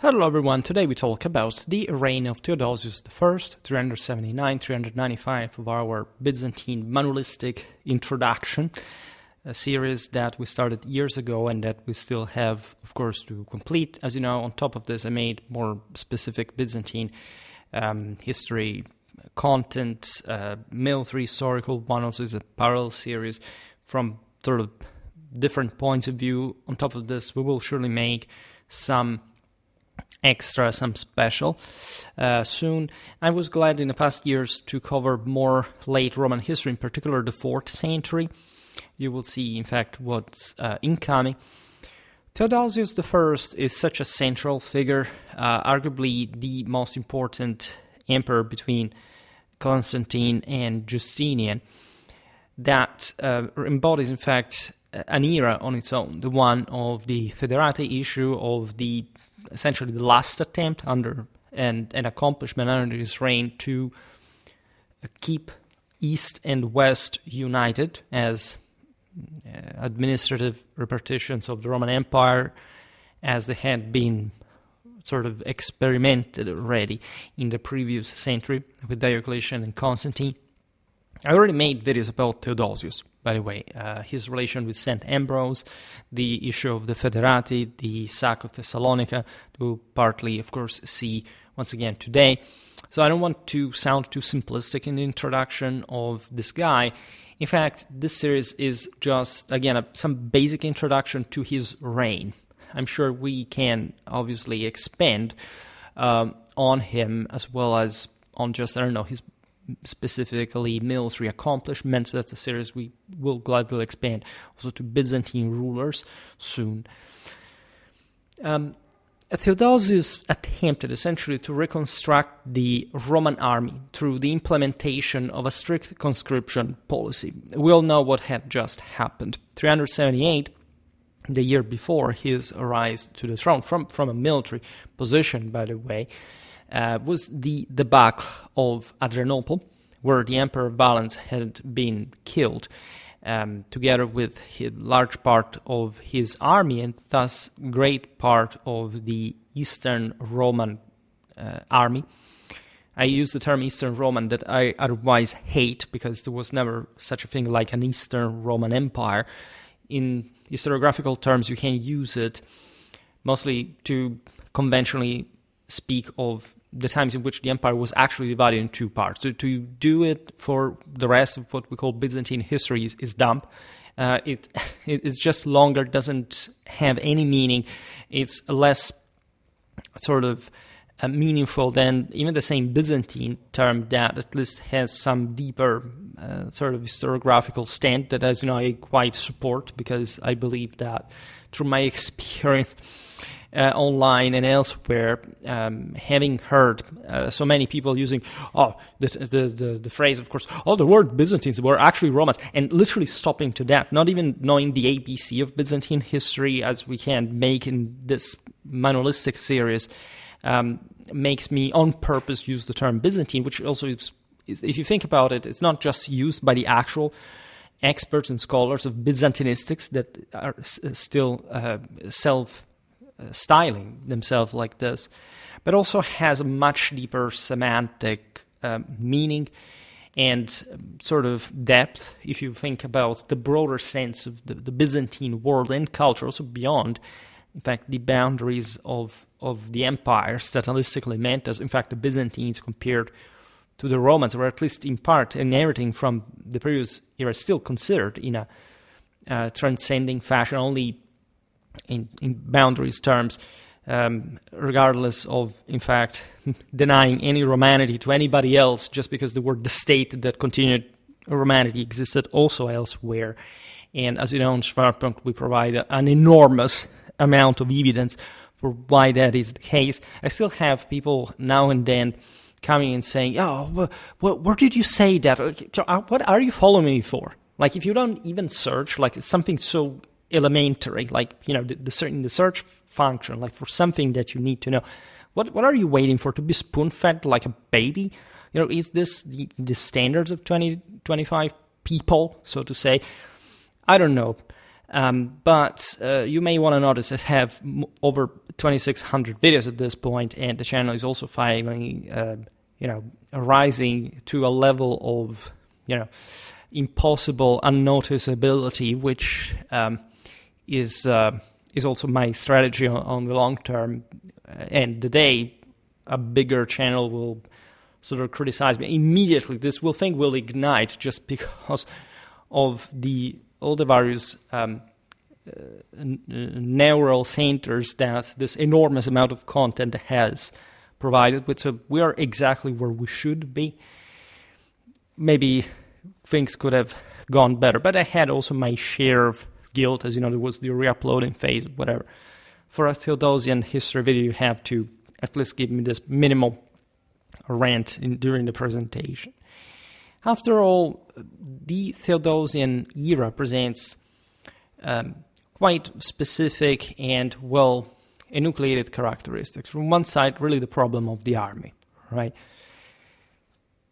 Hello everyone, today we talk about the reign of Theodosius I, 379-395 of our Byzantine manualistic introduction, a series that we started years ago and that we still have, of course, to complete. As you know, on top of this I made more specific Byzantine history content, military historical one, also is a parallel series from sort of different points of view. On top of this, we will surely make some extra, some special soon. I was glad in the past years to cover more late Roman history, in particular the 4th century. You will see, in fact, what's incoming. Theodosius I is such a central figure, arguably the most important emperor between Constantine and Justinian, that embodies, in fact, an era on its own, the one of the Foederate issue, of the essentially the last attempt under an accomplishment under his reign to keep East and West united as administrative repartitions of the Roman Empire, as they had been sort of experimented already in the previous century with Diocletian and Constantine. I already made videos about Theodosius, by the way, his relation with St. Ambrose, the issue of the Foederati, the sack of Thessalonica, we'll partly, of course, see once again today. So I don't want to sound too simplistic in the introduction of this guy. In fact, this series is just, again, some basic introduction to his reign. I'm sure we can obviously expand on him as well as on just, his specifically military accomplishments. That's a series we will gladly expand also to Byzantine rulers soon. Theodosius attempted essentially to reconstruct the Roman army through the implementation of a strict conscription policy. We all know what had just happened. 378, the year before his rise to the throne, from a military position, by the way, was the debacle of Adrianople, where the Emperor Valens had been killed, together with a large part of his army, and thus great part of the Eastern Roman army. I use the term Eastern Roman that I otherwise hate, because there was never such a thing like an Eastern Roman Empire. In historiographical terms, you can use it mostly to conventionally speak of the times in which the empire was actually divided in two parts. To do it for the rest of what we call Byzantine history is dumb. It's just longer, doesn't have any meaning. It's less sort of meaningful than even the same Byzantine term that at least has some deeper sort of historiographical stand that, as you know, I quite support, because I believe that through my experience online and elsewhere, having heard so many people using the phrase, of course, the word Byzantines were actually Romans, and literally stopping to that, not even knowing the ABC of Byzantine history as we can make in this manualistic series, makes me on purpose use the term Byzantine, which also is, if you think about it, it's not just used by the actual experts and scholars of Byzantinistics that are still styling themselves like this, but also has a much deeper semantic meaning and sort of depth if you think about the broader sense of the Byzantine world and culture, also beyond, in fact, the boundaries of the empire, stylistically meant as, in fact, the Byzantines compared to the Romans, or at least in part inheriting from the previous era, still considered in a transcending fashion, only in boundaries terms, regardless of, in fact, denying any Romanity to anybody else just because there were the state that continued Romanity existed also elsewhere. And as you know, in Schwerpunkt, we provide an enormous amount of evidence for why that is the case. I still have people now and then coming and saying, where did you say that? What are you following me for? Like, if you don't even search, like, it's something so elementary, like, the search function, like for something that you need to know, what are you waiting for, to be spoon-fed like a baby? Is this the standards of 2025 people, so to say? I don't know. But you may want to notice I have over 2,600 videos at this point, and the channel is also finally, rising to a level of, impossible unnoticeability, which is also my strategy on the long term. And the day a bigger channel will sort of criticize me, immediately this thing will ignite just because of all the various neural centers that this enormous amount of content has provided with. So we are exactly where we should be. Maybe things could have gone better, but I had also my share of guilt. As you know, there was the re-uploading phase, whatever. For a Theodosian history video, you have to at least give me this minimal rant during the presentation. After all, the Theodosian era presents quite specific and well enucleated characteristics. From one side, really the problem of the army, right?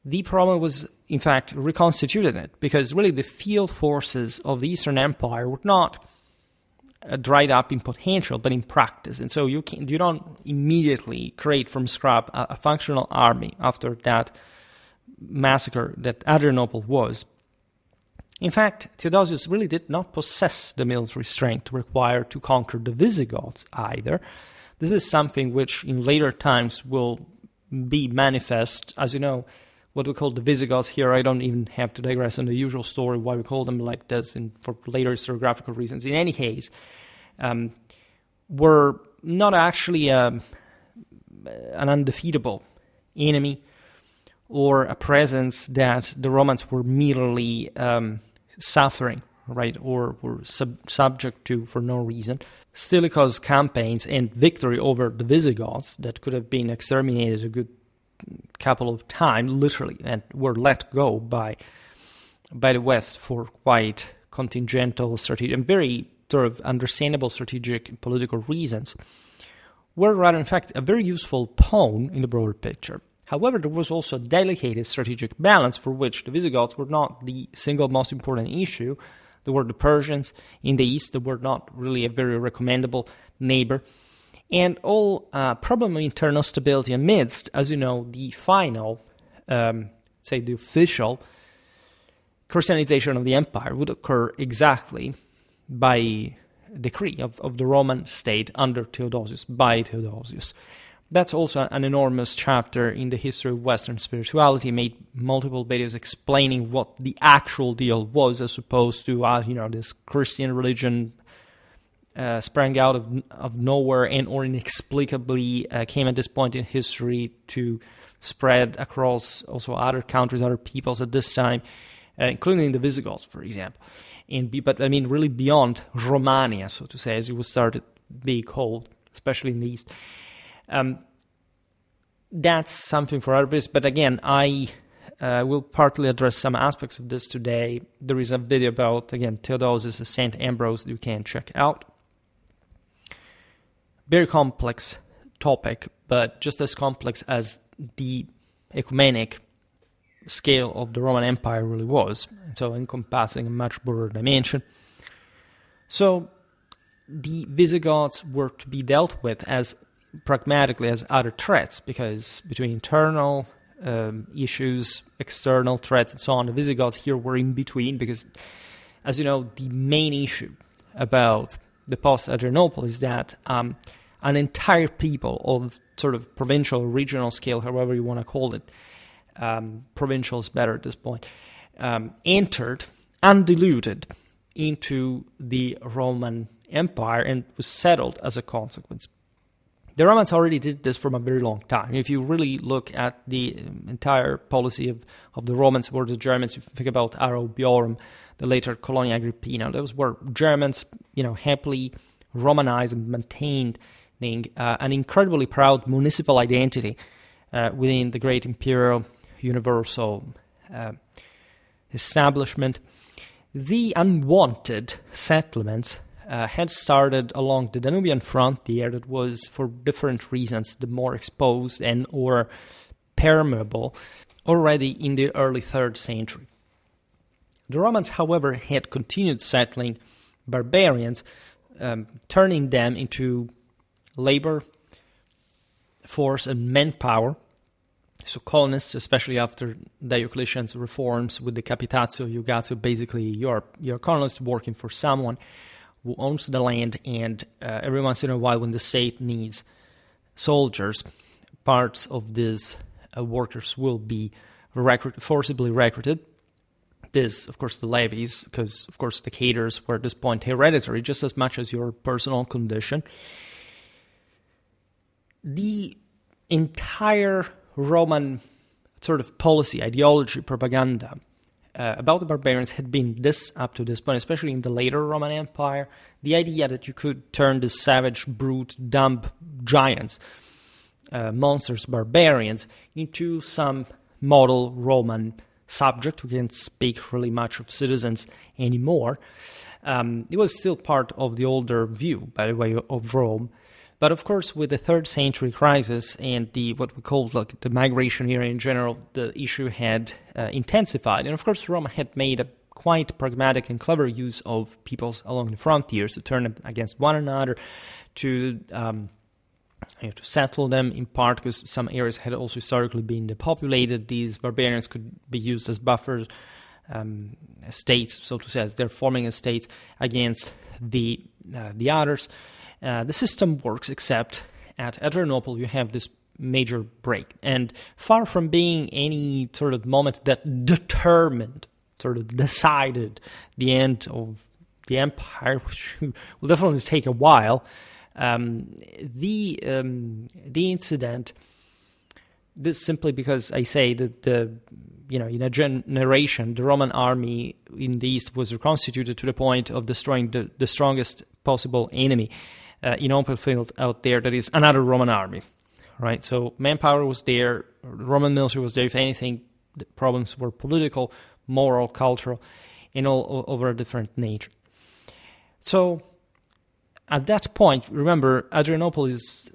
The problem was, in fact, reconstituted it, because really the field forces of the Eastern Empire were not dried up in potential, but in practice. And so you don't immediately create from scratch a functional army after that massacre that Adrianople was. In fact, Theodosius really did not possess the military strength required to conquer the Visigoths either. This is something which in later times will be manifest. As you know, what we call the Visigoths here, I don't even have to digress on the usual story why we call them like this and for later historiographical reasons. In any case, were not actually an undefeatable enemy or a presence that the Romans were merely suffering, right, or were subject to for no reason. Stilicho's campaigns and victory over the Visigoths that could have been exterminated a good couple of times, literally, and were let go by the West for quite contingential, strategic, and very sort of understandable strategic and political reasons, were rather, in fact, a very useful pawn in the broader picture. However, there was also a delicate strategic balance for which the Visigoths were not the single most important issue. There were the Persians in the east that were not really a very recommendable neighbor. And all problem of internal stability amidst, as you know, the final, the official Christianization of the empire would occur exactly by decree of the Roman state under Theodosius, by Theodosius. That's also an enormous chapter in the history of Western spirituality. I made multiple videos explaining what the actual deal was, as opposed to, this Christian religion sprang out of nowhere and or inexplicably came at this point in history to spread across also other countries, other peoples at this time, including the Visigoths, for example. But I mean, really beyond Romania, so to say, as it was started being called, especially in the East. That's something for others, but again, I will partly address some aspects of this today. There is a video about, again, Theodosius, St. Ambrose that you can check out. Very complex topic, but just as complex as the ecumenic scale of the Roman Empire really was, so encompassing a much broader dimension. So the Visigoths were to be dealt with as pragmatically as other threats, because between internal issues, external threats, and so on, the Visigoths here were in between, because, as you know, the main issue about the Post-Adrianople is that an entire people of sort of provincial, regional scale, however you want to call it, provincial is better at this point, entered undiluted into the Roman Empire and was settled as a consequence. The Romans already did this for a very long time. If you really look at the entire policy of the Romans towards the Germans, if you think about Arobiorum, the later Colonia Agrippina, those were Germans, happily Romanized and maintaining an incredibly proud municipal identity within the great imperial universal establishment. The unwanted settlements had started along the Danubian frontier that was, for different reasons, the more exposed and or permeable already in the early 3rd century. The Romans, however, had continued settling barbarians, turning them into labor force and manpower. So colonists, especially after Diocletian's reforms with the capitatio iugatio, basically you're colonists working for someone who owns the land, and every once in a while when the state needs soldiers, parts of these workers will be forcibly recruited. This, of course, the levies, because, of course, the cadres were at this point hereditary, just as much as your personal condition. The entire Roman sort of policy, ideology, propaganda about the barbarians had been this up to this point, especially in the later Roman Empire, the idea that you could turn this savage, brute, dumb giants, monsters, barbarians, into some model Roman subject who can't speak really much of citizens anymore. It was still part of the older view, by the way, of Rome. But of course, with the 3rd century crisis and what we call the migration era in general, the issue had intensified. And of course, Rome had made a quite pragmatic and clever use of peoples along the frontiers to turn them against one another, to settle them, in part because some areas had also historically been depopulated. These barbarians could be used as buffer states, so to say, as they're forming a state against the others. The system works, except at Adrianople you have this major break. And far from being any sort of moment that determined, sort of decided the end of the empire, which will definitely take a while, the incident, this simply because I say that in a generation, the Roman army in the East was reconstituted to the point of destroying the strongest possible enemy in open field out there, that is another Roman army, right? So manpower was there, the Roman military was there. If anything, the problems were political, moral, cultural, and all over a different nature. So at that point, remember, Adrianople's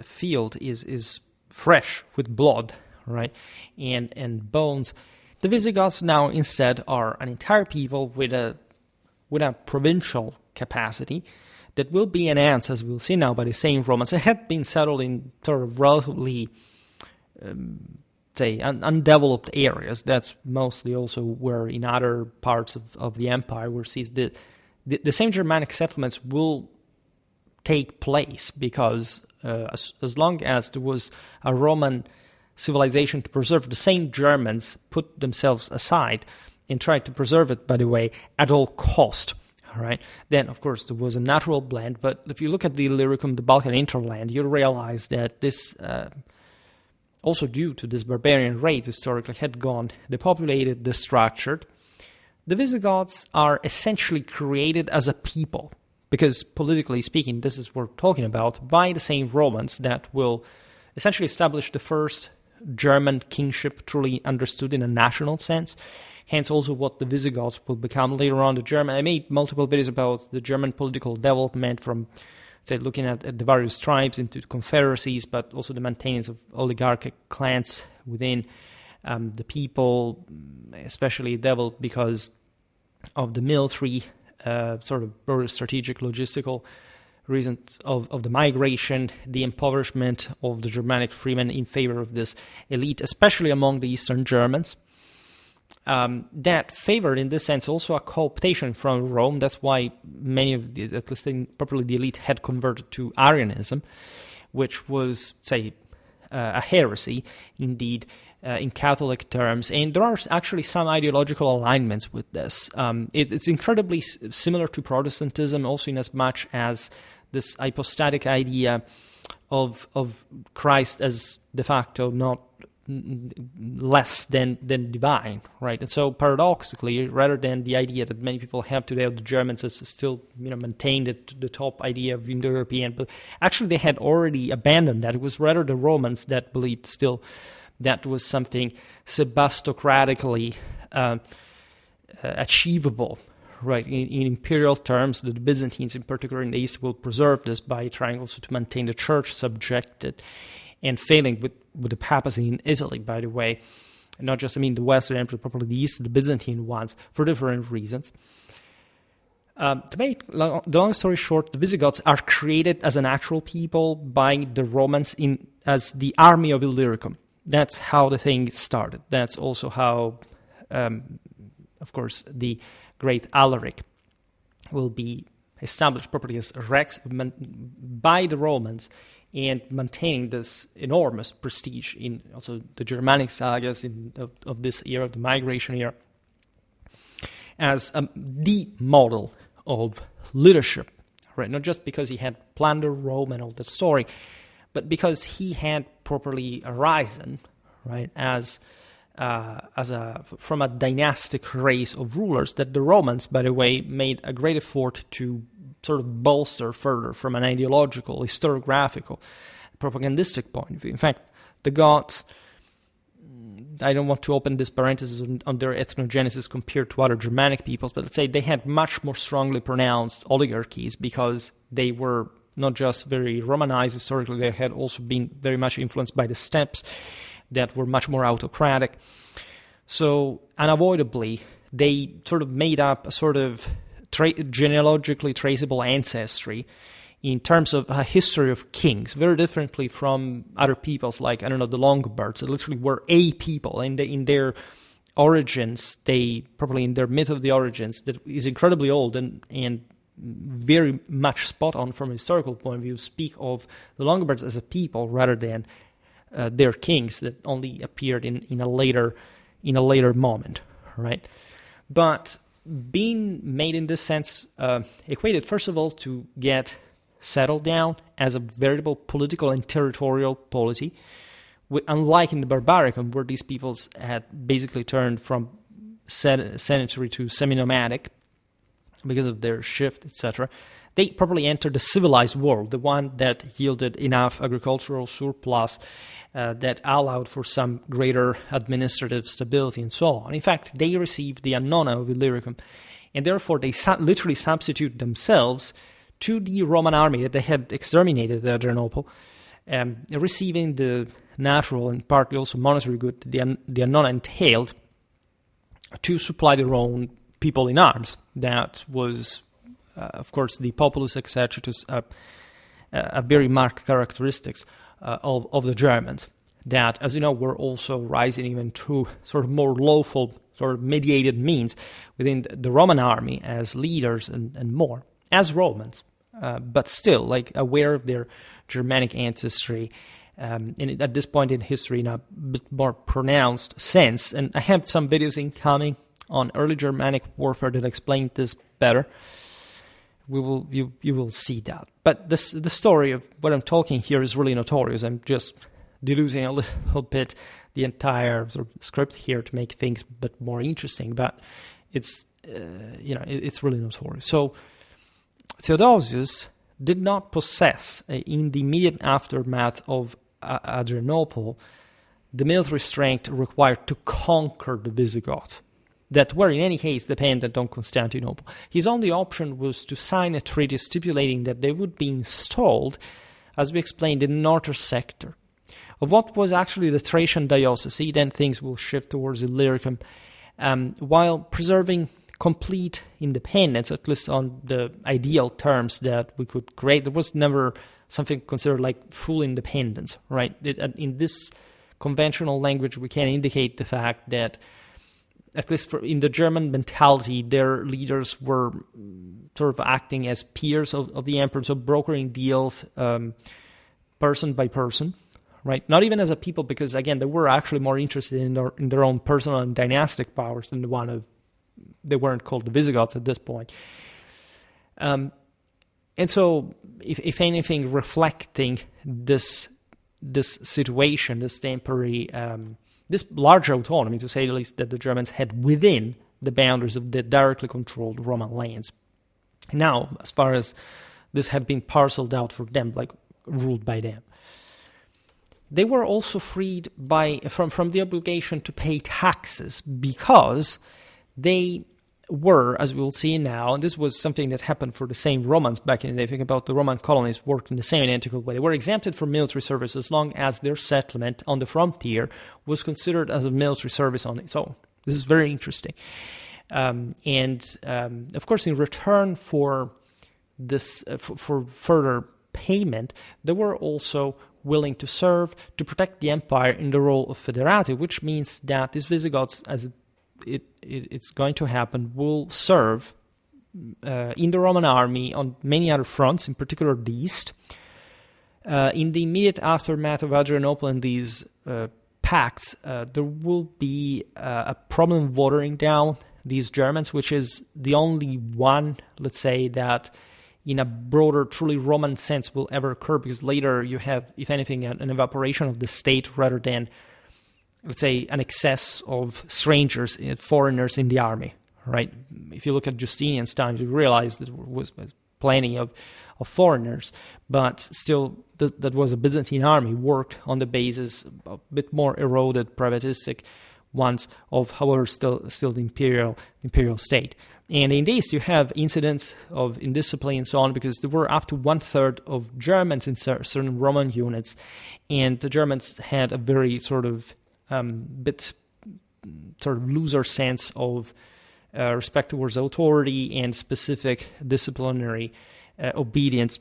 field is fresh with blood, right, and bones. The Visigoths now instead are an entire people with a provincial capacity that will be enhanced, as we'll see now, by the same Romans. They had been settled in sort of relatively, undeveloped areas. That's mostly also where in other parts of the empire, where sees the same Germanic settlements will take place, because as long as there was a Roman civilization to preserve, the same Germans put themselves aside and tried to preserve it, by the way, at all cost. All right. Then, of course, there was a natural blend, but if you look at the Illyricum, the Balkan hinterland, you realize that this, also due to this barbarian raids historically, had gone depopulated, destructured. The Visigoths are essentially created as a people, because politically speaking, this is what we're talking about, by the same Romans that will essentially establish the first German kingship truly understood in a national sense. Hence also what the Visigoths will become later on. I made multiple videos about the German political development, from, say, looking at the various tribes into confederacies, but also the maintenance of oligarchic clans within the people, especially developed because of the military, sort of very strategic, logistical reasons of the migration, the impoverishment of the Germanic freemen in favor of this elite, especially among the Eastern Germans. That favored, in this sense, also a cooptation from Rome. That's why many of the, at least probably the elite, had converted to Arianism, which was, say, a heresy, indeed, in Catholic terms. And there are actually some ideological alignments with this. It's incredibly similar to Protestantism, also in as much as this hypostatic idea of Christ as de facto not less than divine, right? And so paradoxically, rather than the idea that many people have today of the Germans as still maintained the top idea of Indo-European, but actually they had already abandoned that. It was rather the Romans that believed still that was something sebastocratically achievable, right? In imperial terms, the Byzantines in particular in the East will preserve this by trying also to maintain the church subjected, and failing with the papacy in Italy, by the way, and not just, the Western Empire, probably the East, the Byzantine ones, for different reasons. To make the long story short, the Visigoths are created as an actual people by the Romans as the army of Illyricum. That's how the thing started. That's also how, of course, the great Alaric will be established properly as Rex by the Romans and maintaining this enormous prestige in also the Germanic sagas of this era, the migration era, as the model of leadership, right? Not just because he had plundered Rome and all that story, but because he had properly arisen, right, from a dynastic race of rulers that the Romans, by the way, made a great effort to sort of bolster further from an ideological, historiographical, propagandistic point of view. In fact, the Goths, I don't want to open this parenthesis on their ethnogenesis compared to other Germanic peoples, but let's say they had much more strongly pronounced oligarchies because they were not just very Romanized historically, they had also been very much influenced by the steppes that were much more autocratic. So unavoidably, they sort of made up a sort of genealogically traceable ancestry in terms of a history of kings, very differently from other peoples like, the Longobards, that literally were a people, and in their origins, in their myth of the origins, that is incredibly old and very much spot on from a historical point of view, speak of the Longobards as a people rather than their kings that only appeared in a later moment, right? But being made in this sense equated, first of all, to get settled down as a veritable political and territorial polity, unlike in the Barbaricum, where these peoples had basically turned from sedentary to semi-nomadic because of their shift, etc. They properly entered the civilized world, the one that yielded enough agricultural surplus that allowed for some greater administrative stability and so on. In fact, they received the annona of Illyricum, and therefore they literally substitute themselves to the Roman army that they had exterminated at Adrianople, receiving the natural and partly also monetary good the annona entailed to supply their own people in arms. That was, of course, the populus exercitus, a very marked characteristics of the Germans, that, as you know, were also rising even to sort of more lawful, sort of mediated means within the Roman army as leaders and more, as Romans, but still, like, aware of their Germanic ancestry, and at this point in history in a bit more pronounced sense. And I have some videos incoming on early Germanic warfare that explain this better. You will see that. But the story of what I'm talking here is really notorious. I'm just diluting a little bit the entire sort of script here to make things a bit more interesting. But it's it's really notorious. So Theodosius did not possess, in the immediate aftermath of Adrianople, the military strength required to conquer the Visigoths, that were in any case dependent on Constantinople. His only option was to sign a treaty stipulating that they would be installed, as we explained, in the northern sector of what was actually the Thracian diocese. Then things will shift towards Illyricum, while preserving complete independence, at least on the ideal terms that we could create. There was never something considered like full independence, right? In this conventional language, we can indicate the fact that, at least in the German mentality, their leaders were sort of acting as peers of the emperor, so brokering deals person by person, right? Not even as a people, because, again, they were actually more interested in their own personal and dynastic powers than the one of, they weren't called the Visigoths at this point. And so, if anything, reflecting this situation, this temporary, this larger autonomy, to say the least, that the Germans had within the boundaries of the directly controlled Roman lands. Now, as far as this had been parceled out for them, like ruled by them, they were also freed from the obligation to pay taxes, because they were, as we will see now, and this was something that happened for the same Romans back in the day. Think about the Roman colonies worked in the same identical way. They were exempted from military service as long as their settlement on the frontier was considered as a military service on its own. This is very interesting. Of course, in return for this, for further payment, they were also willing to serve to protect the empire in the role of federative, which means that these Visigoths, as it's going to happen, will serve in the Roman army on many other fronts, in particular the east. In the immediate aftermath of Adrianople and these pacts, there will be a problem of watering down these Germans, which is the only one, let's say, that in a broader, truly Roman sense will ever occur, because later you have, if anything, an evaporation of the state rather than, let's say, an excess of strangers, foreigners in the army, right? If you look at Justinian's times, you realize that there was plenty of foreigners, but still that was a Byzantine army worked on the basis of a bit more eroded privatistic ones of, however, still the imperial state. And in this, you have incidents of indiscipline and so on, because there were up to 1/3 of Germans in certain Roman units, and the Germans had a very sort of looser sense of respect towards authority and specific disciplinary obedience.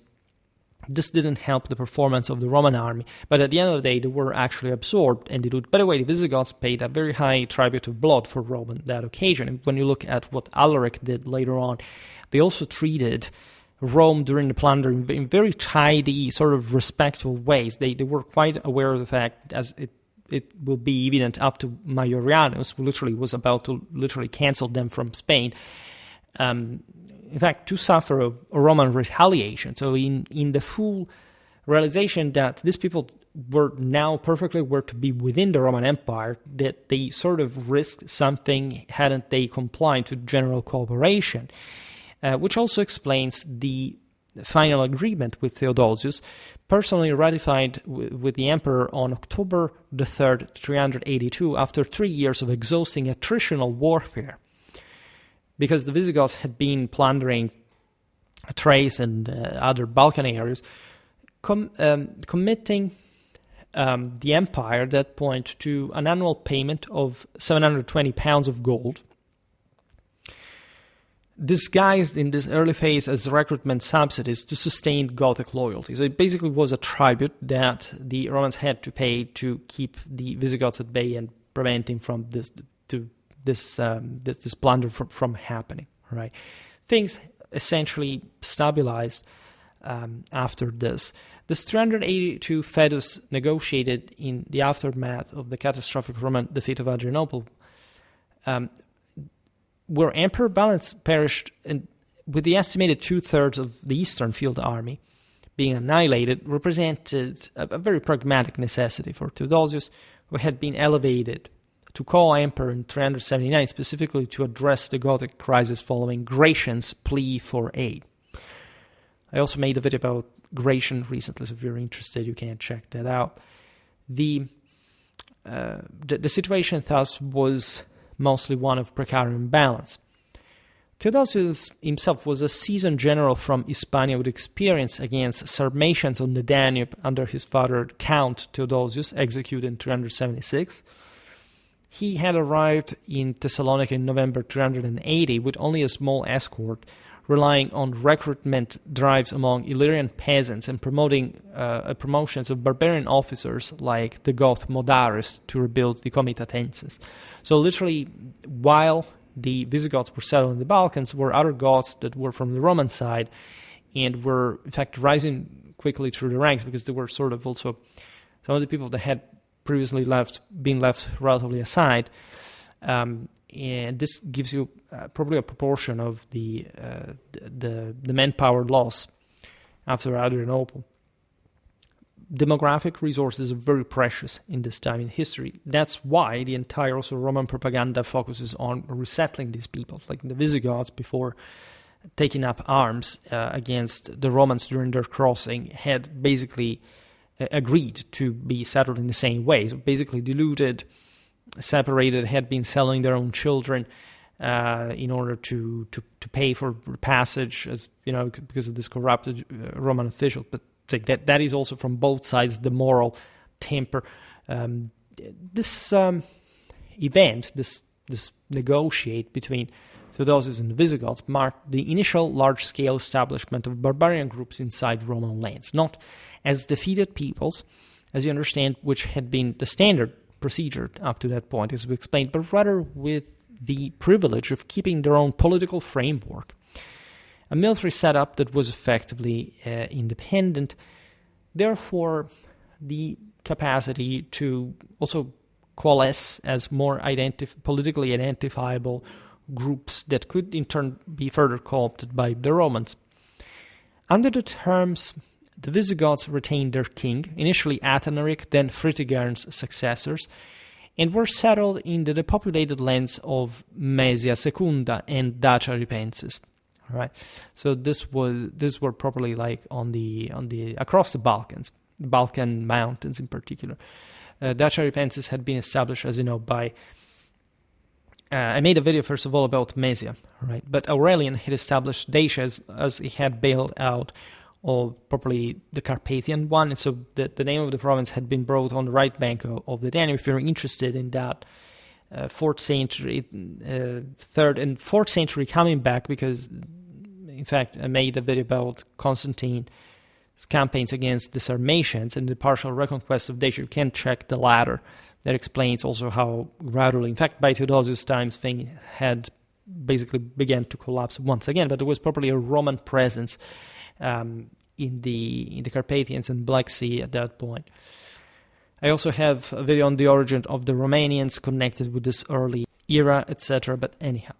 This didn't help the performance of the Roman army, but at the end of the day, they were actually absorbed, and they would. By the way, the Visigoths paid a very high tribute of blood for Rome on that occasion. And when you look at what Alaric did later on, they also treated Rome during the plunder in very tidy, sort of respectful ways. They were quite aware of the fact, as it will be evident up to Majorianus, who literally was about to cancel them from Spain. In fact, to suffer a Roman retaliation. So in the full realization that these people were now perfectly aware to be within the Roman Empire, that they sort of risked something hadn't they complied to general cooperation, which also explains the final agreement with Theodosius, personally ratified with the emperor on October the 3rd, 382, after 3 years of exhausting attritional warfare. Because the Visigoths had been plundering Thrace and other Balkan areas, committing the empire at that point to an annual payment of 720 pounds of gold, disguised in this early phase as recruitment subsidies to sustain Gothic loyalty. So it basically was a tribute that the Romans had to pay to keep the Visigoths at bay and preventing from this plunder from happening, right? Things essentially stabilized after this. This 382 Fedus negotiated in the aftermath of the catastrophic Roman defeat of Adrianople, where Emperor Valens perished, and with the estimated 2/3 of the Eastern Field Army being annihilated, represented a very pragmatic necessity for Theodosius, who had been elevated to co-emperor in 379, specifically to address the Gothic crisis following Gratian's plea for aid. I also made a video about Gratian recently, so if you're interested, you can check that out. The situation thus was mostly one of precarious imbalance. Theodosius himself was a seasoned general from Hispania with experience against Sarmatians on the Danube under his father Count Theodosius, executed in 376. He had arrived in Thessalonica in November 380 with only a small escort, relying on recruitment drives among Illyrian peasants and promoting promotions of barbarian officers like the Goth Modares to rebuild the Comitatenses. So literally, while the Visigoths were settled in the Balkans, were other Goths that were from the Roman side and were, in fact, rising quickly through the ranks, because they were sort of also some of the people that had previously been left relatively aside, and this gives you probably a proportion of the manpower loss after Adrianople. Demographic resources are very precious in this time in history. That's why the entire also Roman propaganda focuses on resettling these people, like the Visigoths, before taking up arms against the Romans during their crossing, had basically agreed to be settled in the same way. So basically deluded, separated, had been selling their own children in order to pay for passage, as you know, because of this corrupted Roman official. But that is also from both sides the moral temper. This event, this negotiate between Theodosius and the Visigoths marked the initial large-scale establishment of barbarian groups inside Roman lands, not as defeated peoples, as you understand, which had been the standard procedure up to that point, as we explained, but rather with the privilege of keeping their own political framework. A military setup that was effectively independent, therefore the capacity to also coalesce as more politically identifiable groups that could in turn be further co-opted by the Romans. Under the terms, the Visigoths retained their king, initially Athanaric, then Fritigern's successors, and were settled in the depopulated lands of Maesia Secunda and Dacia Ripensis. All right, so these were probably like on the across the Balkans, Balkan mountains in particular. Dacia Ripensis had been established, as you know, by. I made a video first of all about Maesia, right? But Aurelian had established Dacia as he had bailed out of probably the Carpathian one, and so the name of the province had been brought on the right bank of the Danube. If you're interested in that 4th century, 3rd and 4th century coming back, because in fact I made a video about Constantine's campaigns against the Sarmatians and the partial reconquest of Dacia. You can check the latter. That explains also how gradually, in fact, by Theodosius' times, things had basically began to collapse once again. But there was probably a Roman presence in the Carpathians and Black Sea at that point. I also have a video on the origin of the Romanians connected with this early era, etc. But anyhow,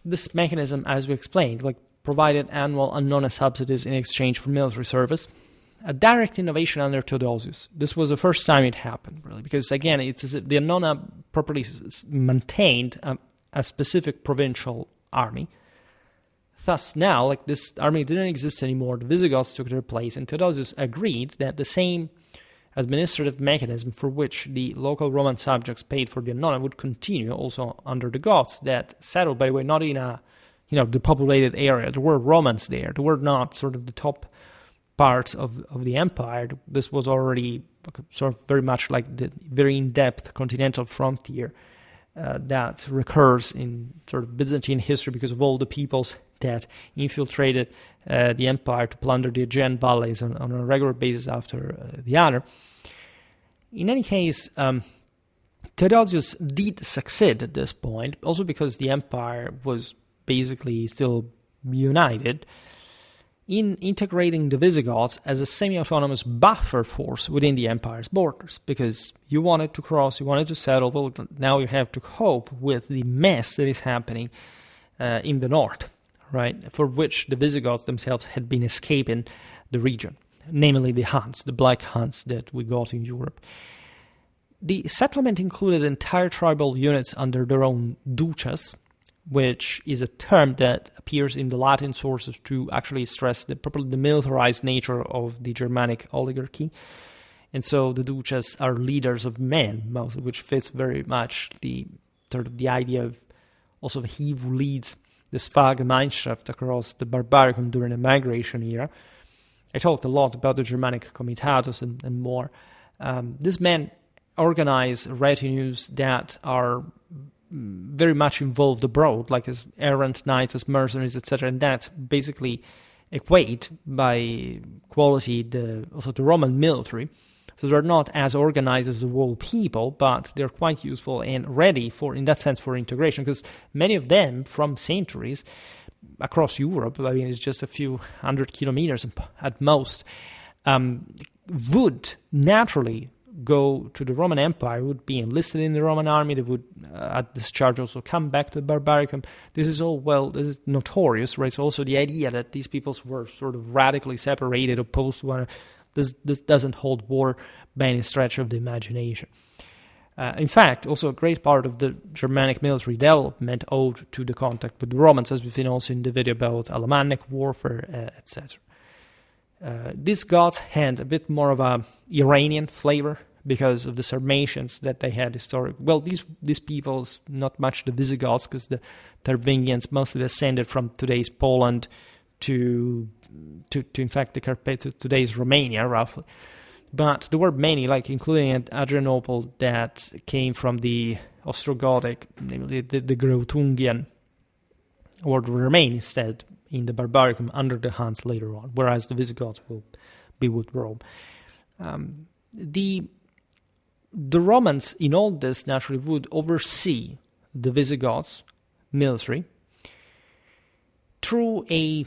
this mechanism, as we explained, provided annual unknown subsidies in exchange for military service. A direct innovation under Theodosius. This was the first time it happened, really, because again, it's as if the Annona properly maintained a specific provincial army. Thus, now, this army didn't exist anymore. The Visigoths took their place, and Theodosius agreed that the same administrative mechanism for which the local Roman subjects paid for the Annona would continue also under the Goths that settled, by the way, not in a depopulated area. There were Romans there. They were not sort of the top parts of the empire. This was already sort of very much like the very in-depth continental frontier that recurs in sort of Byzantine history because of all the peoples that infiltrated the empire to plunder the Aegean valleys on a regular basis after the other. In any case, Theodosius did succeed at this point, also because the empire was basically still united, in integrating the Visigoths as a semi-autonomous buffer force within the empire's borders, because you wanted to cross, you wanted to settle, well, now you have to cope with the mess that is happening in the north, right, for which the Visigoths themselves had been escaping the region, namely the Huns, the Black Huns that we got in Europe. The settlement included entire tribal units under their own duchas, which is a term that appears in the Latin sources to actually stress the militarized nature of the Germanic oligarchy. And so the duchas are leaders of men, which fits very much the sort of the idea of also he who leads the Sphaggemeinschaft across the Barbaricum during the migration era. I talked a lot about the Germanic comitatus and more. These men organize retinues that are very much involved abroad, like as errant knights, as mercenaries, etc., and that basically equate by quality also the Roman military. So they're not as organized as the whole people, but they're quite useful and ready in that sense, for integration, because many of them from centuries across Europe, I mean, it's just a few 100 kilometers at most, would naturally go to the Roman Empire, would be enlisted in the Roman army, they would at discharge also come back to Barbaricum. This is notorious, right? So also the idea that these peoples were sort of radically separated, opposed to one another, this doesn't hold water by any stretch of the imagination. In fact, also a great part of the Germanic military development owed to the contact with the Romans, as we've seen also in the video about Alemannic warfare, etc. These Goths had a bit more of a Iranian flavor because of the Sarmatians that they had historically. Well, these peoples, not much the Visigoths, because the Tarvingians mostly descended from today's Poland to in fact, to today's Romania, roughly. But there were many, like including at Adrianople, that came from the Ostrogothic, namely the Greutungian, or remain instead in the Barbaricum under the Huns later on, whereas the Visigoths will be with Rome. The Romans in all this naturally would oversee the Visigoths military through a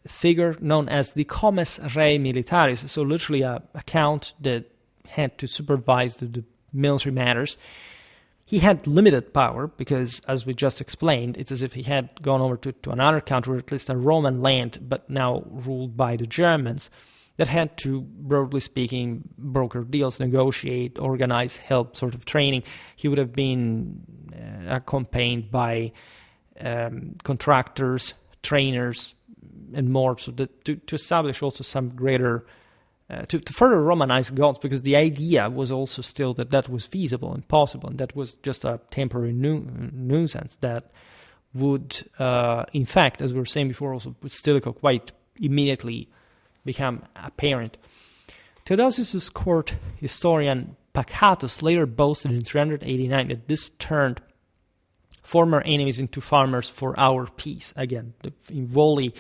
figure known as the Comes Rei Militaris, so literally a count that had to supervise the military matters. He had limited power because, as we just explained, it's as if he had gone over to another country, or at least a Roman land, but now ruled by the Germans, that had to, broadly speaking, broker deals, negotiate, organize, help, sort of training. He would have been accompanied by contractors, trainers, and more, so that to establish also some greater, to further Romanize Goths, because the idea was also still that was feasible and possible, and that was just a temporary nuisance that would, in fact, as we were saying before, also with Stilicho quite immediately become apparent. Theodosius' court historian Pacatus later boasted in 389 that this turned former enemies into farmers for our peace. Again, in volley,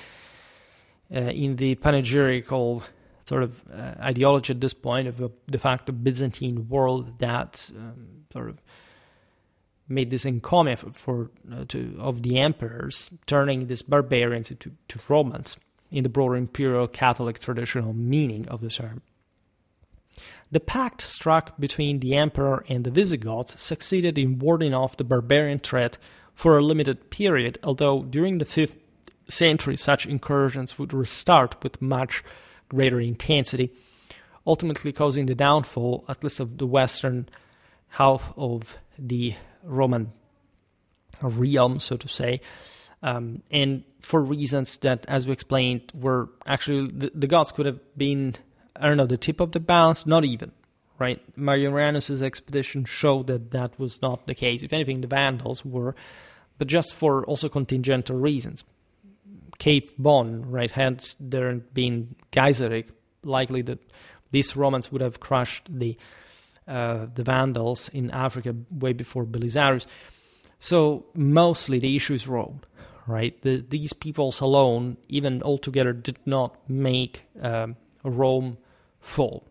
in the panegyrical sort of ideology at this point of a de facto Byzantine world that sort of made this encomia of the emperors, turning these barbarians into Romans in the broader imperial Catholic traditional meaning of the term. The pact struck between the emperor and the Visigoths succeeded in warding off the barbarian threat for a limited period, although during the 5th century such incursions would restart with much greater intensity, ultimately causing the downfall, at least of the western half of the Roman realm, so to say, and for reasons that, as we explained, were actually, the Goths could have been, the tip of the balance, not even, right? Marianus' expedition showed that was not the case. If anything, the Vandals were, but just for also contingent reasons. Cape Bon, right, had there been Gaiseric, likely that these Romans would have crushed the Vandals in Africa way before Belisarius. So mostly the issue is Rome, right? These peoples alone, even altogether, did not make Rome fall,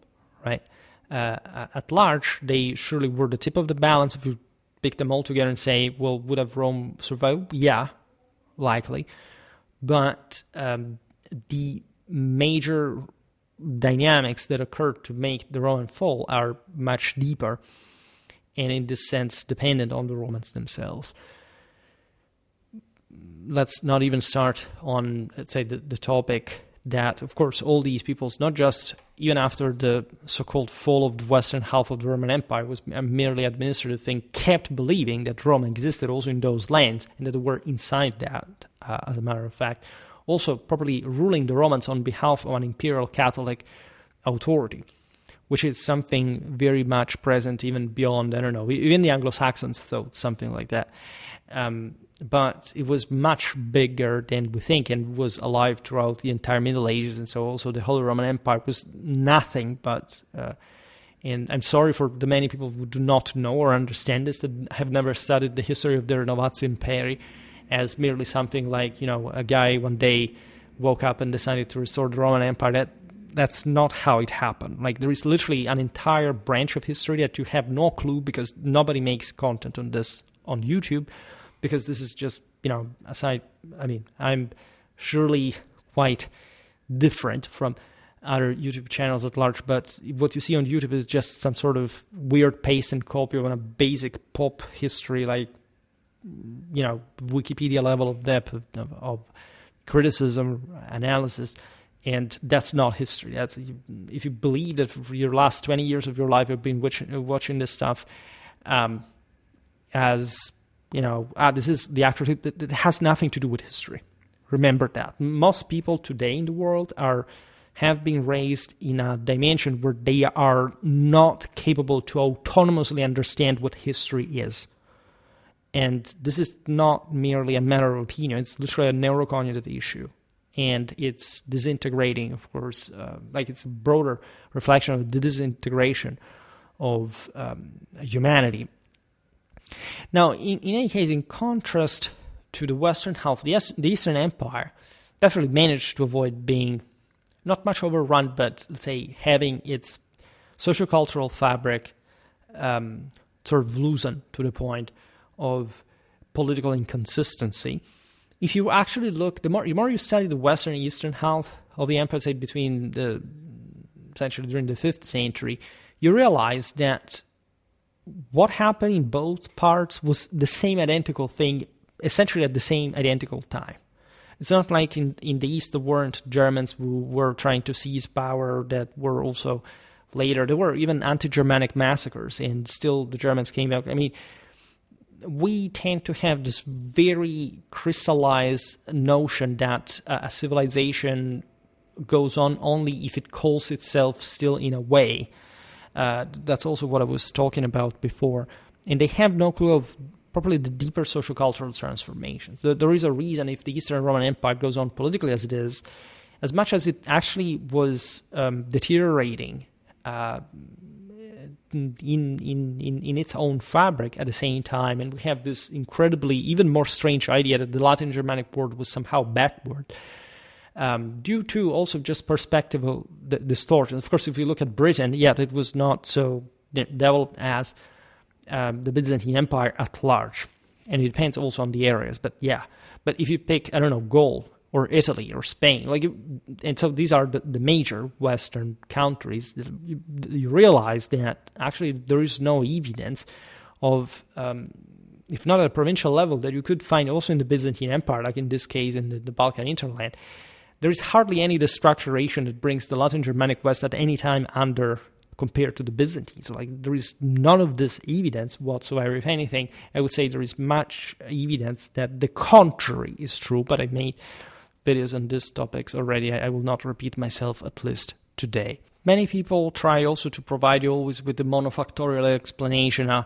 right? At large, they surely were the tip of the balance. If you pick them all together and say, well, would have Rome survived? Yeah, likely. But the major dynamics that occurred to make the Roman fall are much deeper, and in this sense dependent on the Romans themselves. Let's not even start on, let's say, the topic that, of course, all these peoples, not just even after the so-called fall of the western half of the Roman Empire was a merely administrative thing, kept believing that Rome existed also in those lands and that they were inside that, as a matter of fact. Also properly ruling the Romans on behalf of an imperial Catholic authority, which is something very much present even beyond, even the Anglo-Saxons thought something like that. But it was much bigger than we think and was alive throughout the entire Middle Ages. And so also the Holy Roman Empire was nothing but, and I'm sorry for the many people who do not know or understand this, that have never studied the history of the Renovatio Imperii as merely something like, a guy one day woke up and decided to restore the Roman Empire. That's not how it happened. Like, there is literally an entire branch of history that you have no clue, because nobody makes content on this on YouTube, because this is just, I'm surely quite different from other YouTube channels at large, but what you see on YouTube is just some sort of weird paste and copy of a basic pop history, like, Wikipedia level of depth of criticism, analysis, and that's not history. That's, if you believe that for your last 20 years of your life you've been watching this stuff as, this is the actual, it has nothing to do with history. Remember that. Most people today in the world have been raised in a dimension where they are not capable to autonomously understand what history is. And this is not merely a matter of opinion. It's literally a neurocognitive issue. and it's disintegrating, of course, it's a broader reflection of the disintegration of humanity. Now, in any case, in contrast to the western half, the Eastern Empire definitely managed to avoid being not much overrun, but let's say having its sociocultural fabric sort of loosened to the point of political inconsistency. If you actually look, the more you study the western and eastern half of the empire, say essentially during the 5th century, you realize that what happened in both parts was the same identical thing, essentially at the same identical time. It's not like in the East there weren't Germans who were trying to seize power that were also later. There were even anti-Germanic massacres, and still the Germans came out. I mean, we tend to have this very crystallized notion that a civilization goes on only if it calls itself still in a way. That's also what I was talking about before. And they have no clue of probably the deeper sociocultural transformations. There is a reason if the Eastern Roman Empire goes on politically as it is, as much as it actually was deteriorating in its own fabric at the same time, and we have this incredibly even more strange idea that the Latin Germanic world was somehow backward, due to also just perspective of the distortion. Of course, if you look at Britain, yet it was not so developed as the Byzantine Empire at large, and it depends also on the areas. But if you pick, I don't know, Gaul or Italy or Spain, and so these are the major Western countries, you realize that actually there is no evidence of, if not at a provincial level, that you could find also in the Byzantine Empire, like in this case in the Balkan hinterland. There is hardly any destructuration that brings the Latin Germanic West at any time under compared to the Byzantines. So, there is none of this evidence whatsoever. If anything, I would say there is much evidence that the contrary is true, but I've made videos on these topics already. I will not repeat myself, at least today. Many people try also to provide you always with the monofactorial explanation. The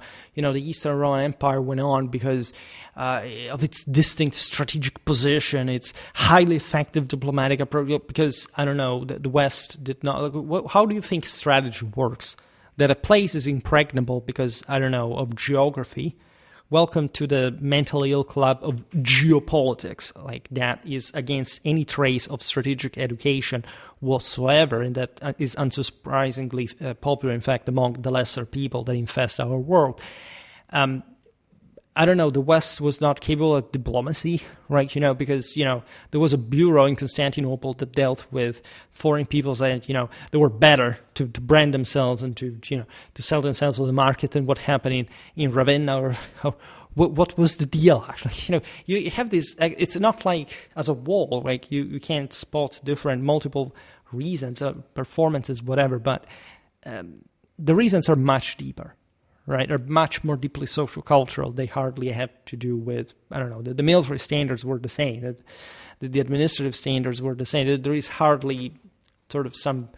Eastern Roman Empire went on because of its distinct strategic position, its highly effective diplomatic approach, because, I don't know, the West did not... How do you think strategy works? That a place is impregnable because, I don't know, of geography? Welcome to the mentally ill club of geopolitics. That is against any trace of strategic education whatsoever, and that is unsurprisingly popular, in fact, among the lesser people that infest our world. I don't know, the West was not capable of diplomacy, right? Because, there was a bureau in Constantinople that dealt with foreign peoples and, they were better to brand themselves and to sell themselves on the market than what happened in Ravenna or what was the deal, actually? You have this, it's not like as a wall, you can't spot different multiple reasons, performances, whatever, but the reasons are much deeper. Right, are much more deeply social-cultural. They hardly have to do with, I don't know, the military standards were the same, the administrative standards were the same. There is hardly sort of some...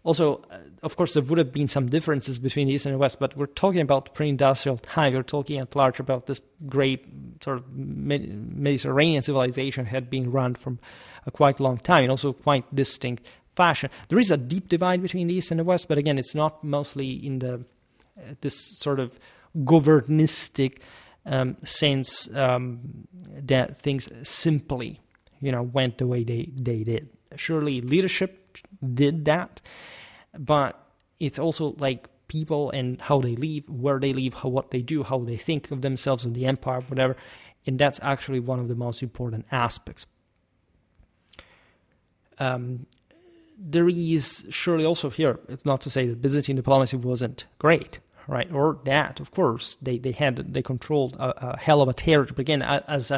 Also, of course, there would have been some differences between the East and the West, but we're talking about pre-industrial time. We're talking at large about this great sort of Mediterranean civilization had been run from a quite long time, and also quite distinct fashion. There is a deep divide between the East and the West, but again, it's not mostly in this sort of governistic sense that things simply, went the way they did. Surely leadership did that, but it's also people and how they live, where they live, what they do, how they think of themselves and the empire, whatever, and that's actually one of the most important aspects. There is surely also here, it's not to say that Byzantine diplomacy wasn't great, right? Or that, of course, they controlled a hell of a territory. But again, as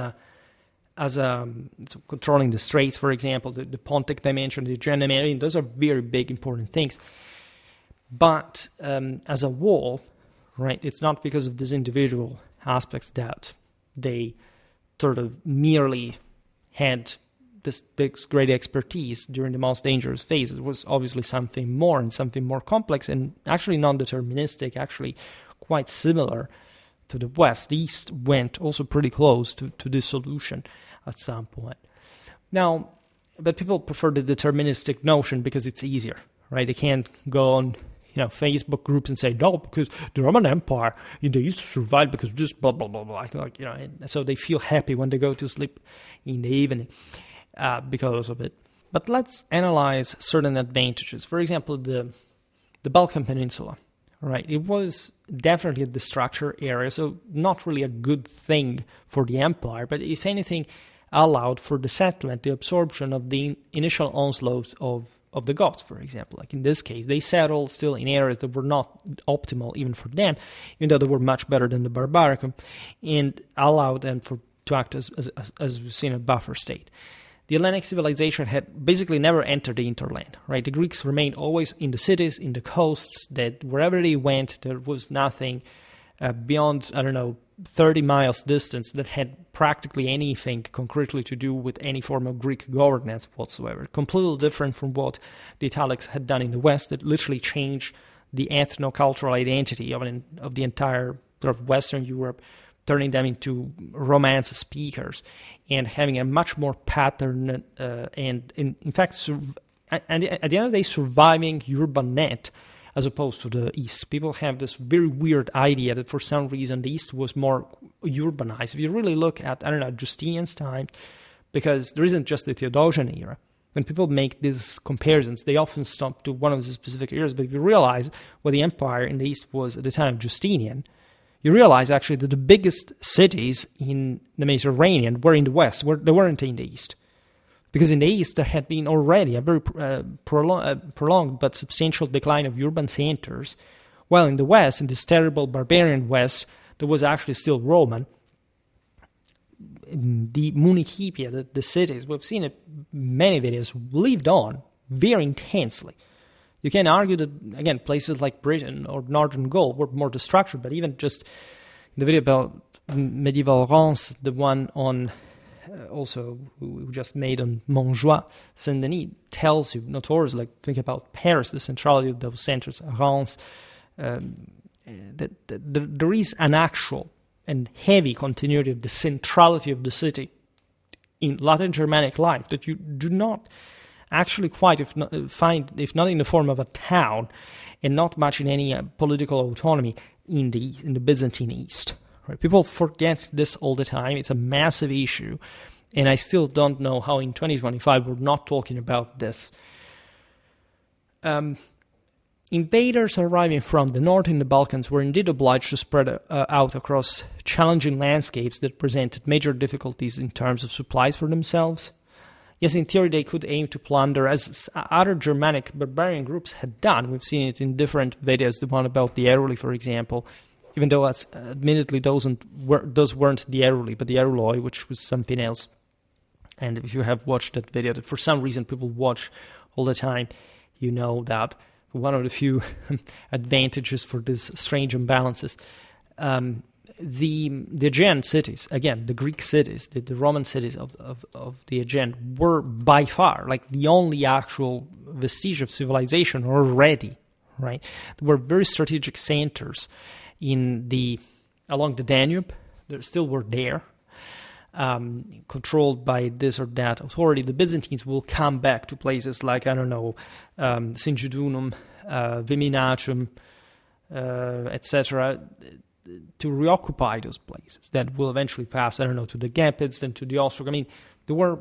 controlling the straits, for example, the Pontic dimension, the Aegean dimension, those are very big, important things. But as a whole, right, it's not because of these individual aspects that they sort of merely had this great expertise during the most dangerous phase. It was obviously something more and something more complex and actually non-deterministic, actually quite similar to the West. The East went also pretty close to this solution at some point. Now, but people prefer the deterministic notion because it's easier, right? They can't go on Facebook groups and say, no, because the Roman Empire in the East survived because this blah, blah, blah, blah. And so they feel happy when they go to sleep in the evening because of it. But let's analyze certain advantages. For example, the Balkan Peninsula, right? It was definitely the structure area, so not really a good thing for the empire, but if anything, allowed for the settlement, the absorption of the initial onslaught of the Goths, for example. Like in this case, they settled still in areas that were not optimal even for them, even though they were much better than the Barbaricum, and allowed them to act as we've seen, a buffer state. The Hellenic civilization had basically never entered the hinterland, right? The Greeks remained always in the cities, in the coasts, that wherever they went, there was nothing beyond, 30 miles distance that had practically anything concretely to do with any form of Greek governance whatsoever. Completely different from what the Italics had done in the West, that literally changed the ethno-cultural identity of the entire sort of Western Europe, turning them into Romance speakers and having a much more pattern and in fact, at the end of the day, surviving urban net as opposed to the East. People have this very weird idea that for some reason the East was more urbanized. If you really look at, Justinian's time, because there isn't just the Theodosian era. When people make these comparisons, they often stop to one of the specific eras. But if you realize what the empire in the East was at the time of Justinian, you realize actually that the biggest cities in the Mediterranean were in the West, they weren't in the East. Because in the East, there had been already a very prolonged but substantial decline of urban centers, while in the West, in this terrible barbarian West, there was actually still Roman. The municipia, the cities, we've seen it in many videos, lived on very intensely. You can argue that, again, places like Britain or Northern Gaul were more destructive, but even just the video about medieval Reims, the one on also we just made on Montjoie, Saint-Denis, tells you notoriously, think about Paris, the centrality of those centers, Reims, that there is an actual and heavy continuity of the centrality of the city in Latin Germanic life that you do not actually quite find, if not in the form of a town, and not much in any political autonomy in the Byzantine East. Right? People forget this all the time. It's a massive issue, and I still don't know how in 2025 we're not talking about this. Invaders arriving from the north in the Balkans were indeed obliged to spread out across challenging landscapes that presented major difficulties in terms of supplies for themselves. Yes, in theory they could aim to plunder, as other Germanic barbarian groups had done. We've seen it in different videos, the one about the Aeruli, for example, even though that's admittedly those weren't the Aeruli, but the Aeruloi, which was something else. And if you have watched that video that for some reason people watch all the time, you know that one of the few advantages for these strange imbalances. The Aegean cities, again, the Greek cities, the Roman cities of the Aegean were by far like the only actual vestige of civilization already, right? They were very strategic centers along the Danube. They still were there, controlled by this or that authority. The Byzantines will come back to places like, Singidunum, Viminacium, etc., to reoccupy those places that will eventually pass, to the Gepids, then to the Ostrog. I mean, there were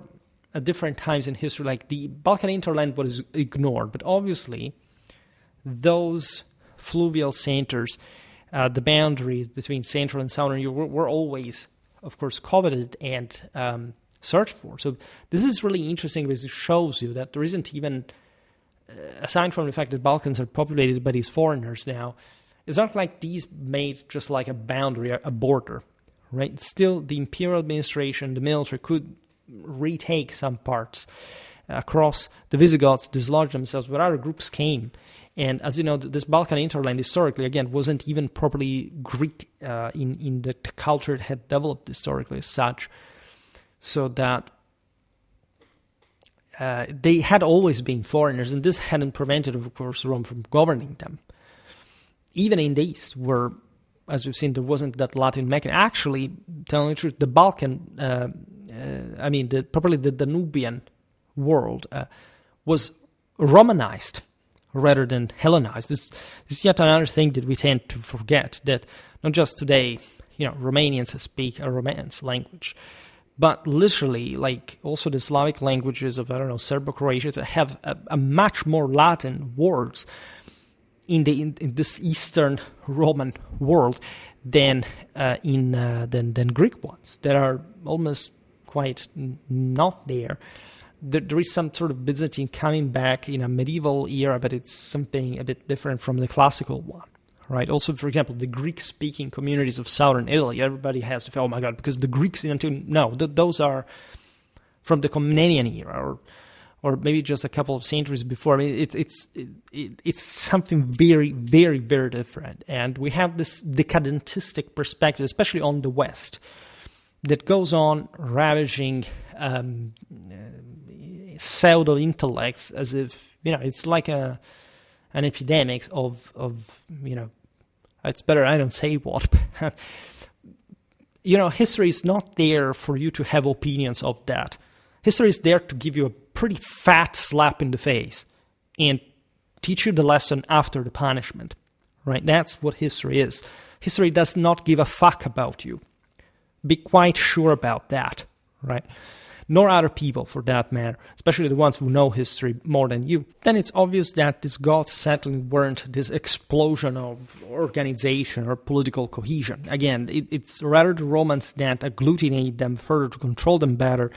at different times in history, like the Balkan hinterland was ignored, but obviously those fluvial centers, the boundaries between Central and Southern Europe were always, of course, coveted and searched for. So this is really interesting because it shows you that there isn't even, aside from the fact that Balkans are populated by these foreigners now, it's not like these made just like a boundary, a border, right? Still, the imperial administration, the military could retake some parts across. The Visigoths dislodged themselves, but other groups came. And as you know, this Balkan hinterland historically, again, wasn't even properly Greek in the culture it had developed historically as such. So that they had always been foreigners, and this hadn't prevented, of course, Rome from governing them. Even in the East, where, as we've seen, there wasn't that Latin mechanism. Actually, telling the truth, the Balkan, probably the Danubian world was Romanized rather than Hellenized. This is yet another thing that we tend to forget, that not just today, Romanians speak a Romance language, but literally, like, also the Slavic languages of, Serbo-Croatians have a much more Latin words in this Eastern Roman world than Greek ones that are almost quite not there. There is some sort of Byzantine coming back in a medieval era, but it's something a bit different from the classical one, right? Also, for example, the Greek-speaking communities of southern Italy, everybody has to feel, oh my God, because the Greeks those are from the Komnenian era, or maybe just a couple of centuries before. I mean, it's something very, very, very different, and we have this decadentistic perspective, especially on the West, that goes on ravaging pseudo intellects as if it's like an epidemic of it's better I don't say what. History is not there for you to have opinions of that. History is there to give you a pretty fat slap in the face and teach you the lesson after the punishment, right? That's what history is. History does not give a fuck about you. Be quite sure about that, right? Nor other people, for that matter, especially the ones who know history more than you. Then it's obvious that these Goths certainly weren't this explosion of organization or political cohesion. Again, it's rather the Romans that agglutinate them further to control them better,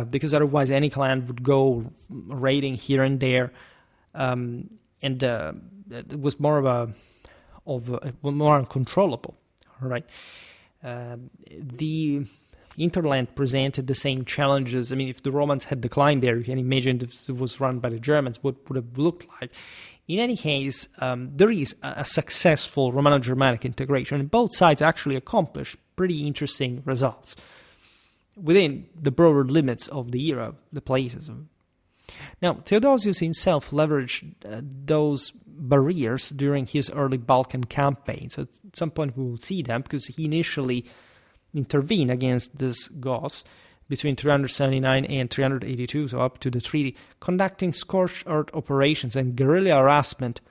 because otherwise any clan would go raiding here and there, and it was more more uncontrollable, right? The Interland presented the same challenges. I mean, if the Romans had declined there, you can imagine if it was run by the Germans, what would have looked like. In any case, there is a successful Romano-Germanic integration, and both sides actually accomplished pretty interesting results within the broader limits of the era, the places. Now, Theodosius himself leveraged those barriers during his early Balkan campaigns. At some point we will see them, because he initially intervened against this Goths between 379 and 382, so up to the treaty, conducting scorched earth operations and guerrilla harassment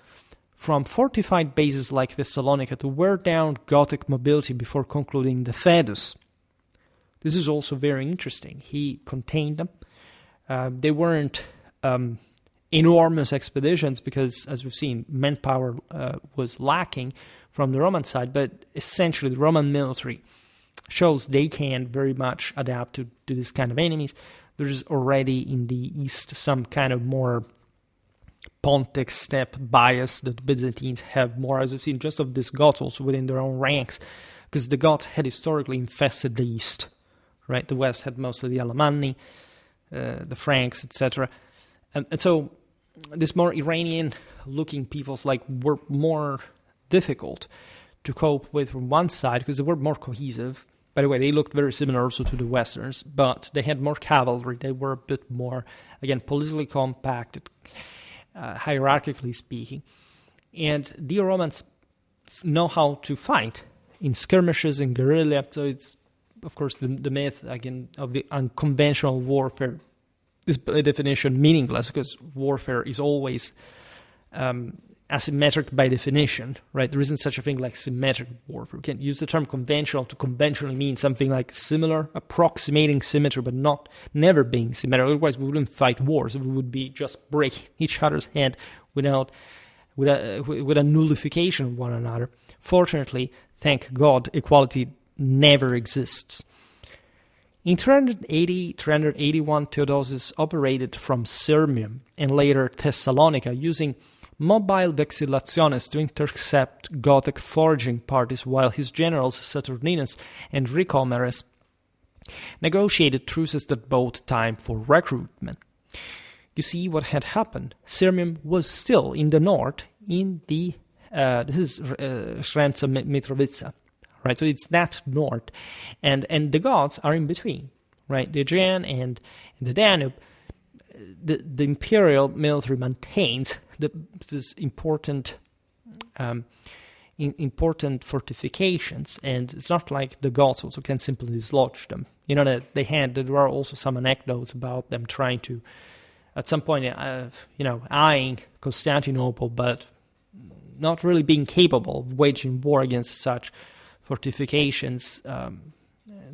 from fortified bases like Thessalonica to wear down Gothic mobility before concluding the Fidus. This is also very interesting. He contained them. They weren't enormous expeditions because, as we've seen, manpower was lacking from the Roman side, but essentially the Roman military shows they can very much adapt to this kind of enemies. There's already in the East some kind of more Pontic steppe bias that the Byzantines have more, as we've seen, just of this Goths also within their own ranks, because the Goths had historically infested the East, right? The West had mostly the Alemanni, the Franks, etc. And so these more Iranian-looking peoples were more difficult to cope with from one side because they were more cohesive. By the way, they looked very similar also to the Westerns, but they had more cavalry. They were a bit more, again, politically compacted, hierarchically speaking. And the Romans know how to fight in skirmishes and guerrilla. So it's, of course, the myth, again, of the unconventional warfare is by definition meaningless, because warfare is always asymmetric by definition, right? There isn't such a thing like symmetric warfare. We can use the term conventional to conventionally mean something like similar, approximating symmetry, but never being symmetric. Otherwise, we wouldn't fight wars. We would be just break each other's head with a nullification of one another. Fortunately, thank God, equality never exists. In 380-381, Theodosius operated from Sirmium and later Thessalonica, using mobile vexillationes to intercept Gothic foraging parties, while his generals Saturninus and Ricomeres negotiated truces that bought time for recruitment. You see what had happened. Sirmium was still in the north, in the this is Sremca Mitrovica, right? So it's that north, and the Goths are in between, right? The Aegean and the Danube. The imperial military maintains this important important fortifications, and it's not like the Goths also can simply dislodge them. You know, that there are also some anecdotes about them trying to, at some point, eyeing Constantinople, but not really being capable of waging war against such fortifications.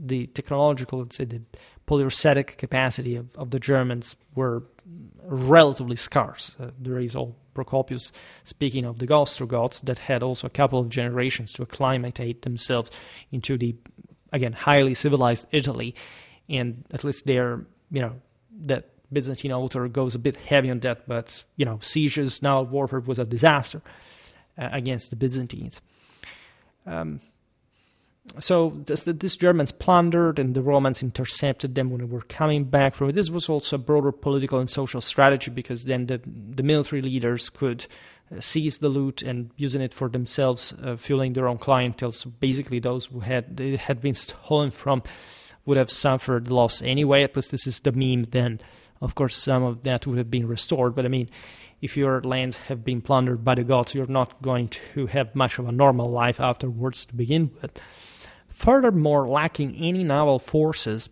The technological, let's say, the polyurcetic capacity of the Germans were relatively scarce. There is all Procopius speaking of the Ostrogoths that had also a couple of generations to acclimatate themselves into the, again, highly civilized Italy, and at least there, that Byzantine author goes a bit heavy on that, but, sieges, naval warfare was a disaster against the Byzantines. So these Germans plundered, and the Romans intercepted them when they were coming back from it. This was also a broader political and social strategy, because then the military leaders could seize the loot and using it for themselves, fueling their own clientele. So basically those who had been stolen from would have suffered loss anyway. At least this is the meme then. Of course, some of that would have been restored, but I mean, if your lands have been plundered by the Goths, you're not going to have much of a normal life afterwards to begin with. Furthermore, lacking any naval forces,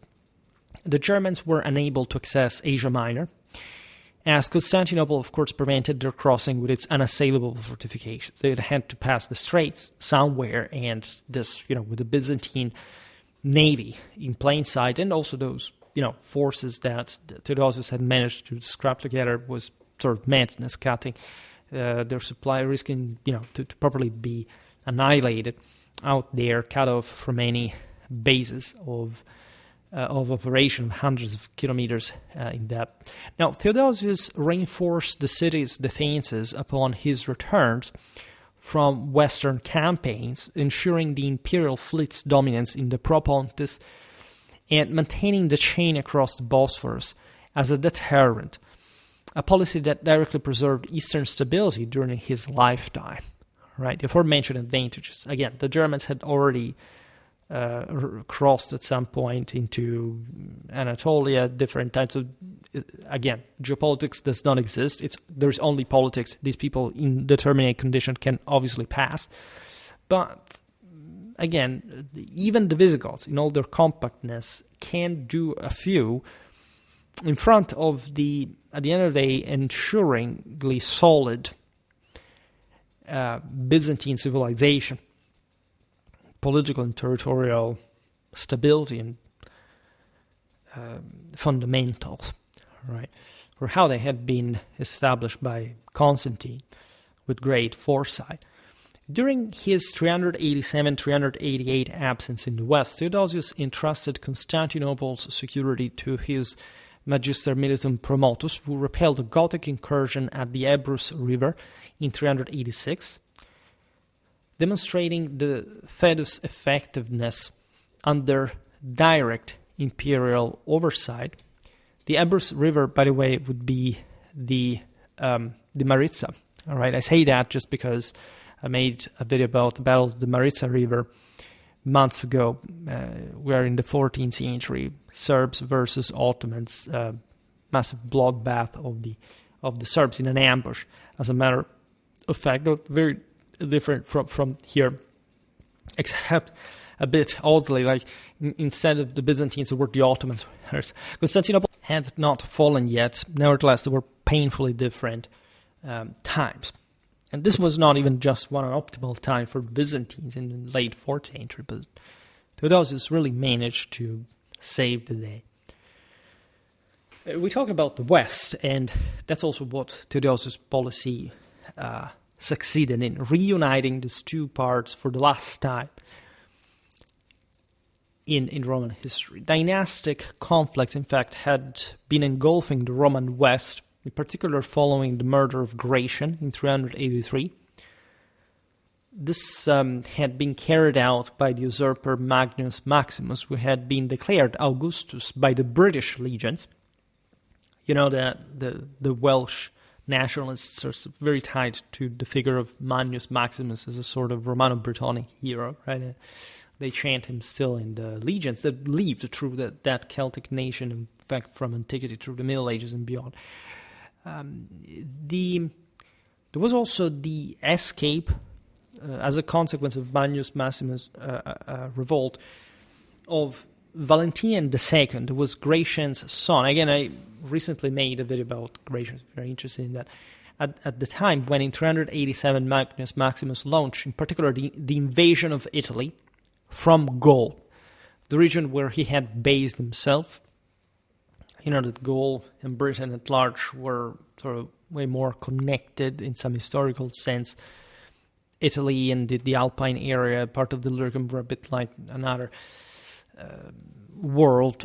the Germans were unable to access Asia Minor, as Constantinople, of course, prevented their crossing with its unassailable fortifications. They had to pass the straits somewhere, and this, with the Byzantine navy in plain sight, and also those, forces that Theodosius had managed to scrap together, was sort of madness cutting their supply, risking, to properly be annihilated out there, cut off from any bases of operation of hundreds of kilometers in depth. Now, Theodosius reinforced the city's defenses upon his returns from western campaigns, ensuring the imperial fleet's dominance in the Propontis and maintaining the chain across the Bosphorus as a deterrent, a policy that directly preserved eastern stability during his lifetime. Right, the aforementioned advantages. Again, the Germans had already crossed at some point into Anatolia, different types of. Again, geopolitics does not exist. There's only politics. These people in determinate condition can obviously pass, but again, even the Visigoths, in all their compactness, can do a few in front of at the end of the day, ensuringly solid Byzantine civilization, political and territorial stability and fundamentals, right? Or how they had been established by Constantine with great foresight. During his 387-388 absence in the west, Theodosius entrusted Constantinople's security to his Magister Militum Promotus, who repelled a Gothic incursion at the Ebrus River in 386, demonstrating the Theodus' effectiveness under direct imperial oversight. The Ebrus River, by the way, would be the Maritsa. All right, I say that just because I made a video about the Battle of the Maritsa River months ago. We are in the 14th century, Serbs versus Ottomans, massive bloodbath of the Serbs in an ambush. As a matter of fact, not very different from here, except a bit oddly, like instead of the Byzantines, it were the Ottomans. Constantinople had not fallen yet. Nevertheless, there were painfully different times. And this was not even just one optimal time for Byzantines in the late 4th century, but Theodosius really managed to save the day. We talk about the West, and that's also what Theodosius' policy succeeded in, reuniting these two parts for the last time in Roman history. Dynastic conflicts, in fact, had been engulfing the Roman West, in particular following the murder of Gratian in 383. This had been carried out by the usurper Magnus Maximus, who had been declared Augustus by the British legions. You know that the Welsh nationalists are very tied to the figure of Magnus Maximus as a sort of Romano-Brittonic hero, right? They chant him still in the legions that lived through that Celtic nation, in fact, from antiquity through the Middle Ages and beyond. There was also the escape as a consequence of Manius Maximus' revolt, of Valentinian II, who was Gratian's son. Again, I recently made a video about Gratian, very interested in that. At the time when in 387 Manius Maximus launched, in particular, the invasion of Italy from Gaul, the region where he had based himself. You know that Gaul and Britain at large were sort of way more connected in some historical sense. Italy and the Alpine area, part of the Illyricum, were a bit like another world.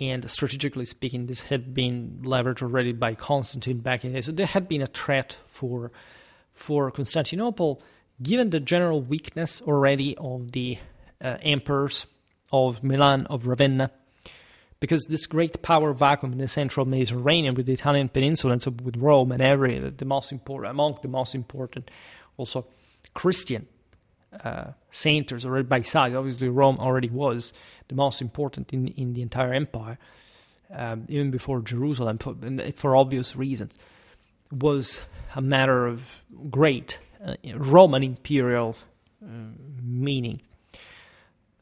And strategically speaking, this had been leveraged already by Constantine back in the day. So there had been a threat for Constantinople, given the general weakness already of the emperors of Milan, of Ravenna, because this great power vacuum in the central Mediterranean with the Italian peninsula and so with Rome and among the most important also Christian centers already by size. Obviously, Rome already was the most important in the entire empire, even before Jerusalem, for obvious reasons. Was a matter of great Roman imperial meaning.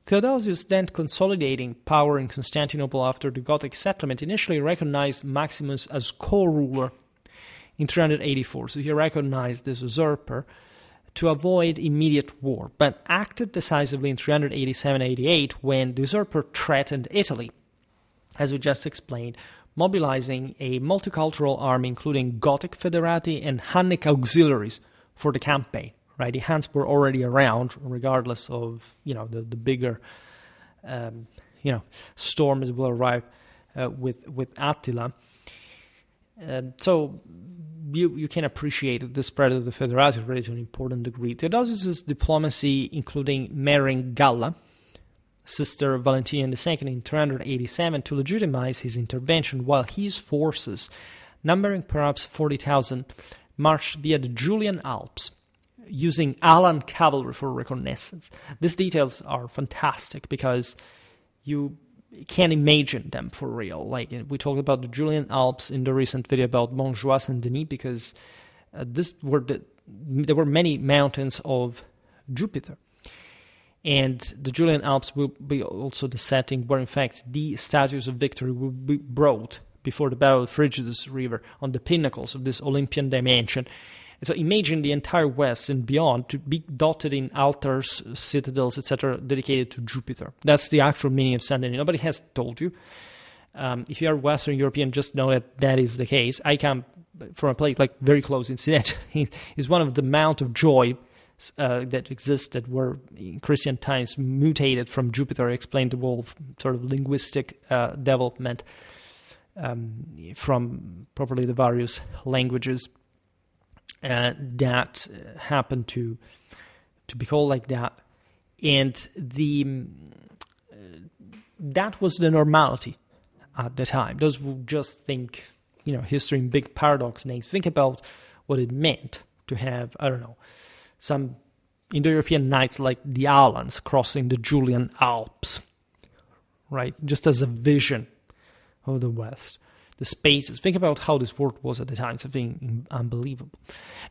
Theodosius, then consolidating power in Constantinople after the Gothic settlement, initially recognized Maximus as co-ruler in 384. So he recognized this usurper to avoid immediate war, but acted decisively in 387-88 when the usurper threatened Italy, as we just explained, mobilizing a multicultural army including Gothic federati and Hunnic auxiliaries for the campaign. Right, the Huns were already around, regardless of the bigger storm that will arrive with Attila. So you can appreciate the spread of the federati already to an important degree. Theodosius' diplomacy, including marrying Galla, sister of Valentinian II, in 387 to legitimize his intervention, while his forces, numbering perhaps 40,000, marched via the Julian Alps, using Alan cavalry for reconnaissance. These details are fantastic because you can't imagine them for real. Like we talked about the Julian Alps in the recent video about Montjoie and Denis, because there were many mountains of Jupiter. And the Julian Alps will be also the setting where, in fact, the statues of victory will be brought before the Battle of Frigidus River on the pinnacles of this Olympian dimension. So imagine the entire West and beyond to be dotted in altars, citadels, etc., dedicated to Jupiter. That's the actual meaning of Saint Denis. Nobody has told you. If you are Western European, just know that is the case. I come from a place like very close incident. It's one of the Mount of Joy that existed, where in Christian times mutated from Jupiter, explained the whole sort of linguistic development from probably the various languages that happened to be called like that, and that was the normality at the time. Those who just think, history in big paradox names, think about what it meant to have, some Indo-European knights like the Alans crossing the Julian Alps, right? Just as a vision of the West. The spaces. Think about how this world was at the time, something unbelievable.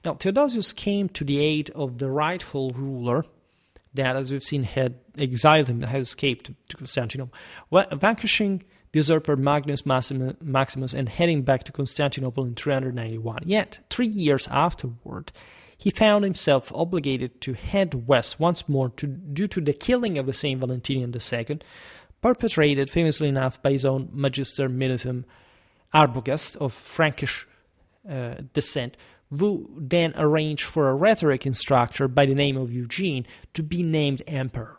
Now, Theodosius came to the aid of the rightful ruler that, as we've seen, had exiled him, had escaped to Constantinople, vanquishing the usurper Magnus Maximus and heading back to Constantinople in 391. Yet, 3 years afterward, he found himself obligated to head west once more due to the killing of the same Valentinian II, perpetrated, famously enough, by his own Magister Militum Arbogast of Frankish descent, who then arranged for a rhetoric instructor by the name of Eugene to be named emperor.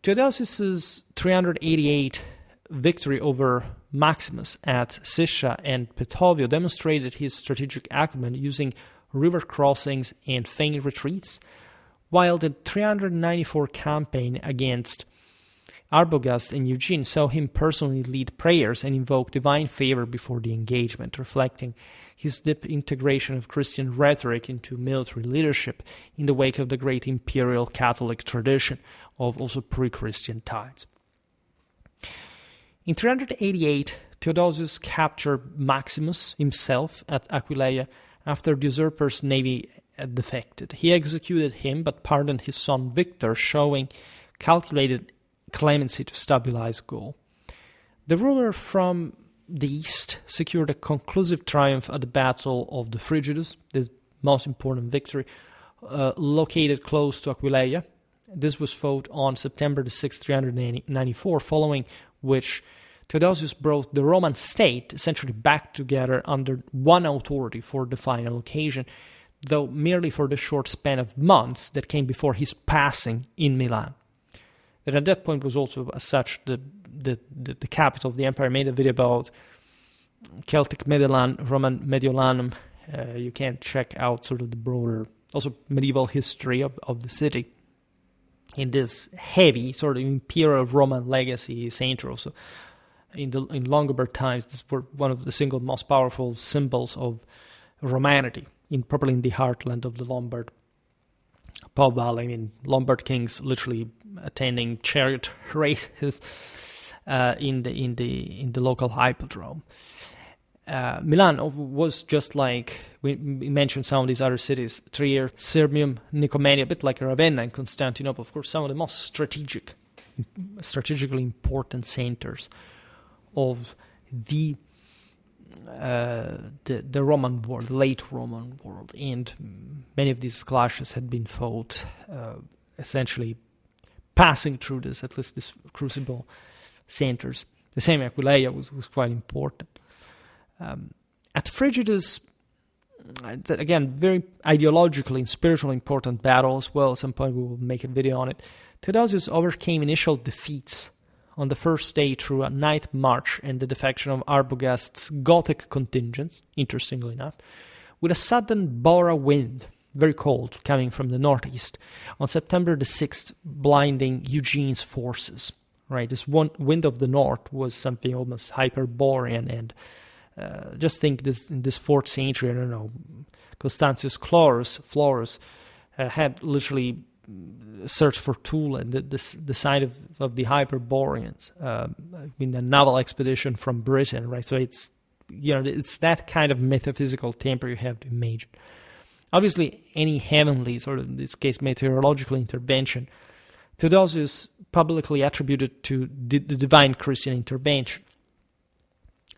Theodosius' 388 victory over Maximus at Siscia and Petovio demonstrated his strategic acumen using river crossings and feigned retreats, while the 394 campaign against Arbogast and Eugene saw him personally lead prayers and invoke divine favor before the engagement, reflecting his deep integration of Christian rhetoric into military leadership in the wake of the great imperial Catholic tradition of also pre-Christian times. In 388, Theodosius captured Maximus himself at Aquileia after the usurper's navy defected. He executed him, but pardoned his son Victor, showing calculated clemency to stabilize Gaul. The ruler from the east secured a conclusive triumph at the Battle of the Frigidus, the most important victory, located close to Aquileia. This was fought on September the 6th, 394, following which Theodosius brought the Roman state essentially back together under one authority for the final occasion, though merely for the short span of months that came before his passing in Milan. That at that point was also, as such, the capital of the empire. I made a video about Celtic Roman Mediolanum. You can check out sort of the broader, also medieval history of the city in this heavy sort of imperial Roman legacy center. Also, in Longobards times, this were one of the single most powerful symbols of Romanity, probably in the heartland of the Lombard Po Valley. I mean, Lombard kings literally attending chariot races in the local hippodrome. Milan was just like we mentioned some of these other cities: Trier, Sirmium, Nicomedia, a bit like Ravenna and Constantinople. Of course, some of the most strategically important centers of the Roman world, late Roman world, and many of these clashes had been fought, essentially passing through this crucible centers. The same Aquileia was quite important. At Frigidus, again, very ideologically and spiritually important battle as well. At some point we will make a video on it. Theodosius overcame initial defeats on the first day through a night march and the defection of Arbogast's Gothic contingents, interestingly enough, with a sudden Bora wind, very cold, coming from the northeast, on September the 6th, blinding Eugene's forces. Right, this one wind of the north was something almost Hyperborean, and just think this in this 4th century, I don't know, Constantius Florus had literally searched for Toul and the site of the Hyperboreans in a naval expedition from Britain, right? So it's that kind of metaphysical temper you have to imagine. Obviously, any heavenly, or in this case meteorological intervention, Theodosius publicly attributed to the divine Christian intervention.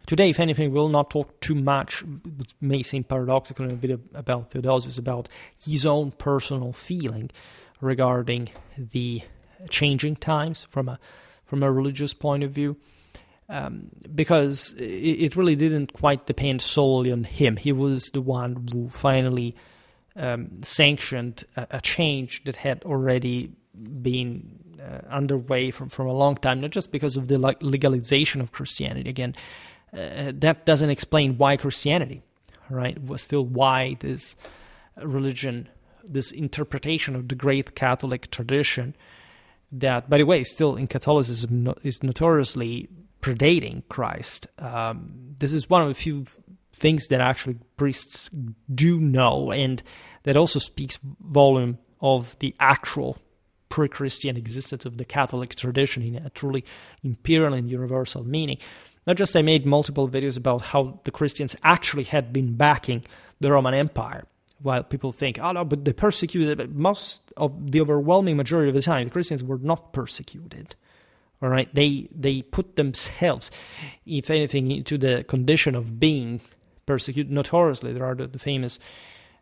Today, if anything, we'll not talk too much, it may seem paradoxical in a video about Theodosius, about his own personal feeling regarding the changing times from a religious point of view, because it really didn't quite depend solely on him. He was the one who finally sanctioned a change that had already been underway from a long time, not just because of the legalization of Christianity. Again, that doesn't explain why Christianity, right, was still why this religion, this interpretation of the great Catholic tradition that, by the way, still in Catholicism is notoriously predating Christ. This is one of the few things that actually priests do know, and that also speaks volume of the actual pre-Christian existence of the Catholic tradition in a truly imperial and universal meaning. Not just I made multiple videos about how the Christians actually had been backing the Roman Empire, while people think, oh no, but they persecuted. But most of the overwhelming majority of the time, the Christians were not persecuted. All right, they put themselves, if anything, into the condition of being persecuted. Notoriously, there are the famous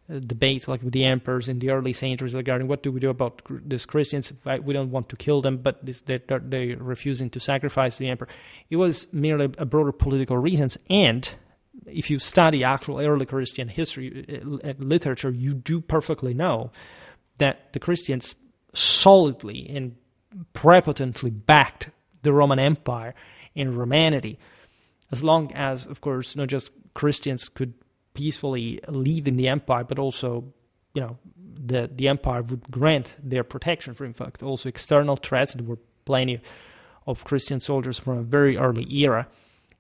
debates like with the emperors in the early centuries regarding what do we do about these Christians. We don't want to kill them, but they're refusing to sacrifice the emperor. It was merely a broader political reasons. And if you study actual early Christian history literature, you do perfectly know that the Christians solidly and prepotently backed the Roman Empire and Romanity, as long as, of course, not just Christians could peacefully live in the empire, but also, the empire would grant their protection. For in fact, also external threats. There were plenty of Christian soldiers from a very early era,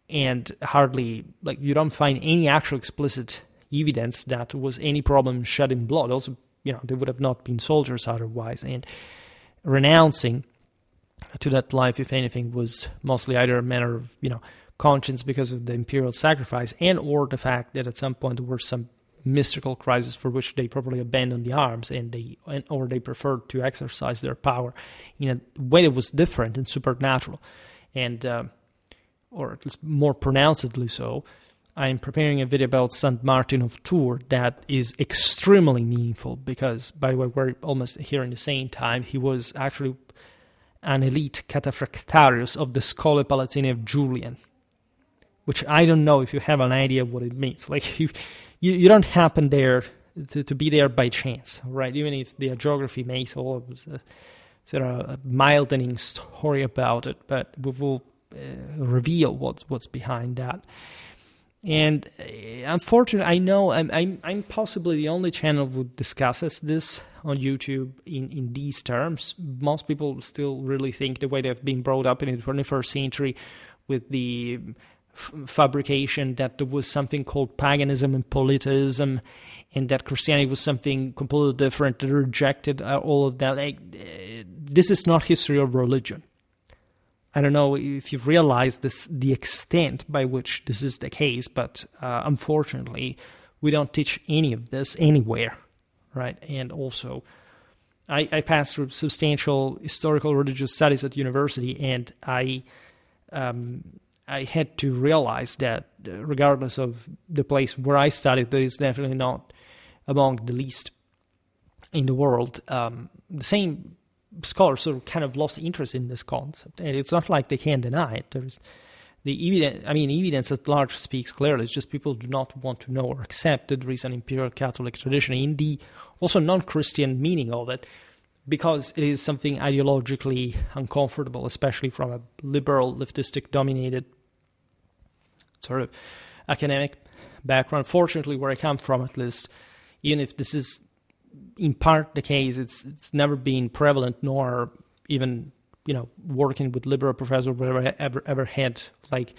and hardly, you don't find any actual explicit evidence that there was any problem shedding blood. Also, they would have not been soldiers otherwise, and renouncing to that life, if anything, was mostly either a matter of, conscience because of the imperial sacrifice, and or the fact that at some point there were some mystical crisis for which they probably abandoned the arms or they preferred to exercise their power in a way that was different and supernatural, and or at least more pronouncedly so. I'm preparing a video about St. Martin of Tours that is extremely meaningful because, by the way, we're almost here in the same time. He was actually an elite cataphractarius of the Scholae Palatine of Julian, which I don't know if you have an idea what it means. Like, you don't happen there to be there by chance, right? Even if the geography makes all of this sort of a mildening story about it, but we will reveal what's behind that. And unfortunately, I know I'm possibly the only channel who discusses this on YouTube in these terms. Most people still really think the way they've been brought up in the 21st century with the fabrication that there was something called paganism and polytheism, and that Christianity was something completely different, that rejected all of that. This is not history of religion. I don't know if you realize the extent by which this is the case, but unfortunately, we don't teach any of this anywhere, right? And also, I passed through substantial historical religious studies at university, and I had to realize that regardless of the place where I studied, that is definitely not among the least in the world. The same scholars sort of kind of lost interest in this concept, and it's not like they can deny it. There's the evidence at large speaks clearly. It's just people do not want to know or accept that there is an imperial Catholic tradition in the also non-Christian meaning of it, because it is something ideologically uncomfortable, especially from a liberal, leftistic dominated sort of academic background. Fortunately, where I come from, at least, even if this is in part the case, it's never been prevalent, nor even working with liberal professors where I ever had like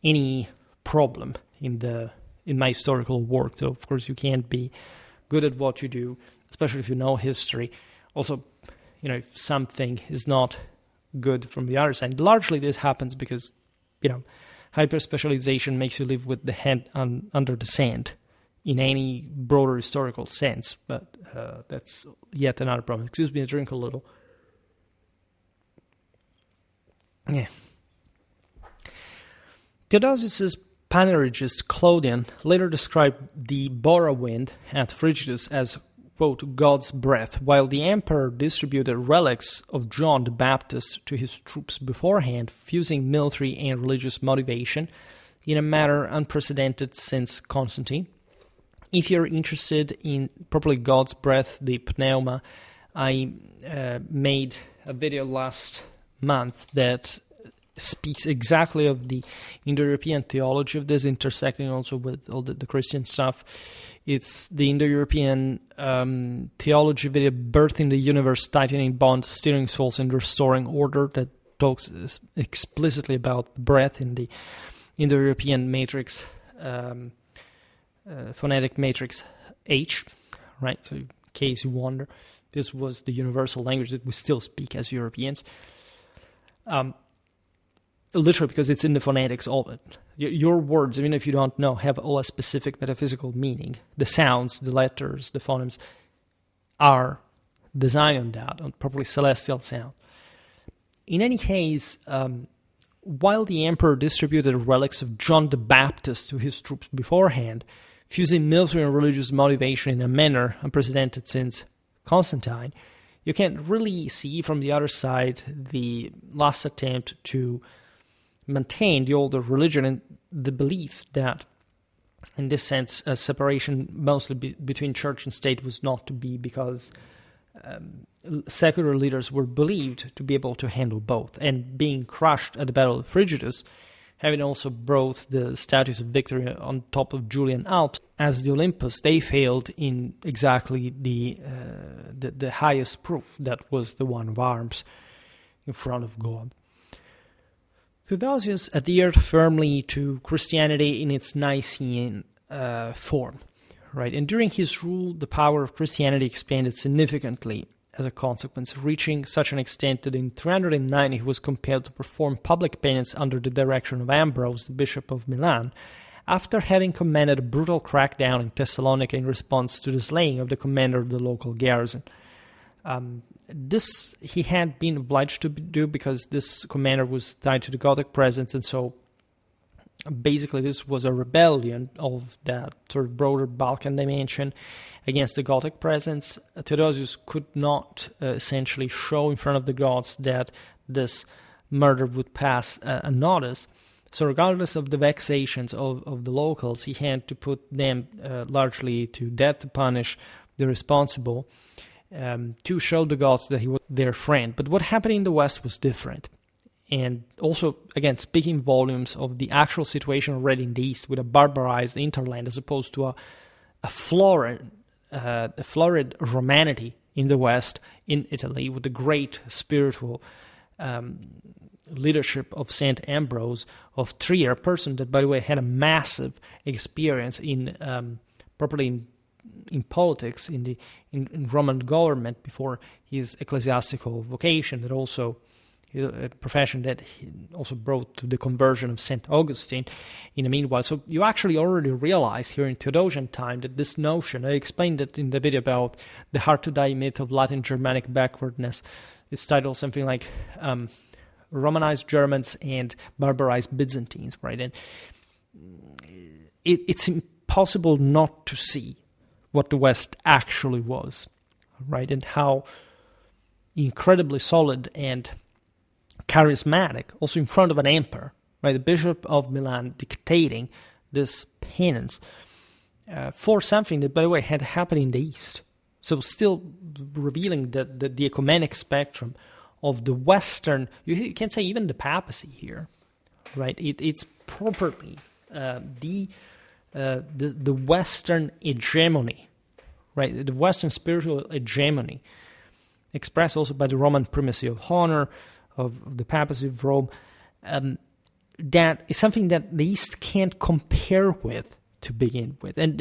any problem in my historical work. So of course you can't be good at what you do, especially if you know history. Also, if something is not good from the other side. Largely this happens because hyper specialization makes you live with the head under the sand in any broader historical sense, but that's yet another problem. Excuse me, I drink a little. Yeah. Theodosius' panegyrist Claudian later described the Bora wind at Frigidus as, quote, God's breath, while the emperor distributed relics of John the Baptist to his troops beforehand, fusing military and religious motivation in a manner unprecedented since Constantine. If you're interested in properly God's breath, the pneuma, I made a video last month that speaks exactly of the Indo-European theology of this, intersecting also with all the Christian stuff. It's the Indo-European theology video, Birthing the Universe, Tightening Bonds, Steering Souls, and Restoring Order, that talks explicitly about breath in the Indo-European matrix, phonetic matrix H, right? So in case you wonder, this was the universal language that we still speak as Europeans. Literally because it's in the phonetics of it. Your words, even if you don't know, have all a specific metaphysical meaning. The sounds, the letters, the phonemes are designed on that, on properly celestial sound. In any case, while the emperor distributed relics of John the Baptist to his troops beforehand, fusing military and religious motivation in a manner unprecedented since Constantine, you can really see from the other side the last attempt to maintain the older religion and the belief that, in this sense, a separation mostly between church and state was not to be, because secular leaders were believed to be able to handle both, and being crushed at the Battle of Frigidus, having also brought the status of victory on top of Julian Alps as the Olympus, they failed in exactly the highest proof, that was the one of arms in front of God. Theodosius adhered firmly to Christianity in its Nicene form, right? And during his rule, the power of Christianity expanded significantly as a consequence, reaching such an extent that in 309 he was compelled to perform public penance under the direction of Ambrose, the Bishop of Milan, after having commanded a brutal crackdown in Thessalonica in response to the slaying of the commander of the local garrison. This he had been obliged to do because this commander was tied to the Gothic presence, and so basically this was a rebellion of that sort of broader Balkan dimension against the Gothic presence. Theodosius could not essentially show in front of the gods that this murder would pass unnoticed. So regardless of the vexations of the locals, he had to put them largely to death to punish the responsible, to show the gods that he was their friend. But what happened in the West was different. And also, again, speaking volumes of the actual situation already in the East with a barbarized interland as opposed to a florid Romanity in the West, in Italy, with the great spiritual leadership of Saint Ambrose of Trier, a person that, by the way, had a massive experience in politics, in Roman government before his ecclesiastical vocation, that also a profession that he also brought to the conversion of St. Augustine in the meanwhile. So you actually already realize here in Theodosian time that this notion, I explained it in the video about the hard-to-die myth of Latin-Germanic backwardness. It's titled something like Romanized Germans and Barbarized Byzantines, right? And it's impossible not to see what the West actually was, right? And how incredibly solid and charismatic, also in front of an emperor, right? The Bishop of Milan dictating this penance for something that, by the way, had happened in the East. So still revealing the ecumenic spectrum of the Western, you can say even the papacy here, right? It's properly the Western hegemony, right? The Western spiritual hegemony, expressed also by the Roman primacy of honor, of the papacy of Rome, that is something that the East can't compare with to begin with. And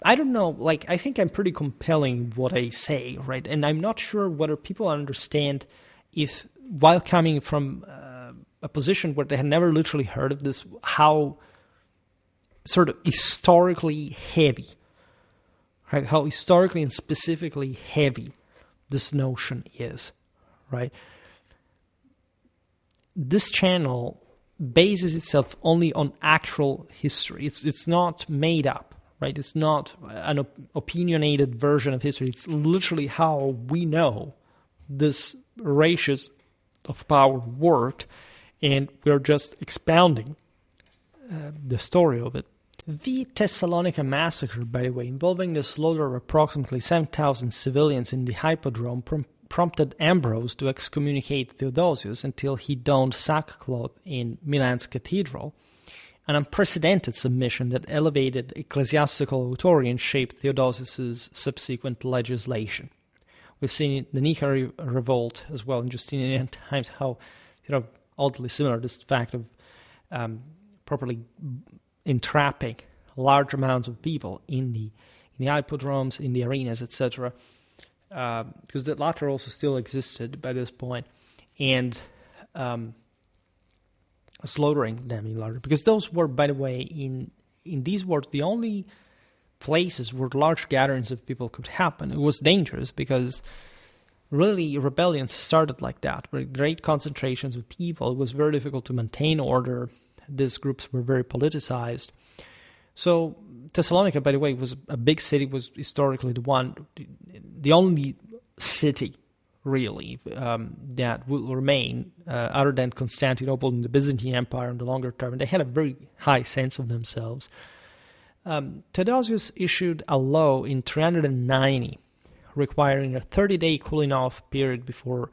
I don't know, like, I think I'm pretty compelling what I say, right? And I'm not sure whether people understand if, while coming from a position where they had never literally heard of this, how sort of historically heavy, right? How historically and specifically heavy this notion is, right? This channel bases itself only on actual history. It's not made up, right? It's not an opinionated version of history. It's literally how we know this ratios of power worked, and we're just expounding the story of it. The Thessalonica massacre, by the way, involving the slaughter of approximately 7,000 civilians in the Hippodrome, prompted Ambrose to excommunicate Theodosius until he donned sackcloth in Milan's cathedral, an unprecedented submission that elevated ecclesiastical authority and shaped Theodosius's subsequent legislation. We've seen in the Nika revolt as well in Justinian times how oddly similar this fact of properly entrapping large amounts of people in the hippodromes, in the arenas, etc., because the latter also still existed by this point, and slaughtering them in large, because those were, by the way, in these were the only places where large gatherings of people could happen. It was dangerous because really rebellions started like that, with great concentrations of people. It was very difficult to maintain order. These groups were very politicized. So Thessalonica, by the way, was a big city, was historically the only city, really, that will remain, other than Constantinople and the Byzantine Empire in the longer term. And they had a very high sense of themselves. Theodosius issued a law in 390 requiring a 30-day cooling-off period before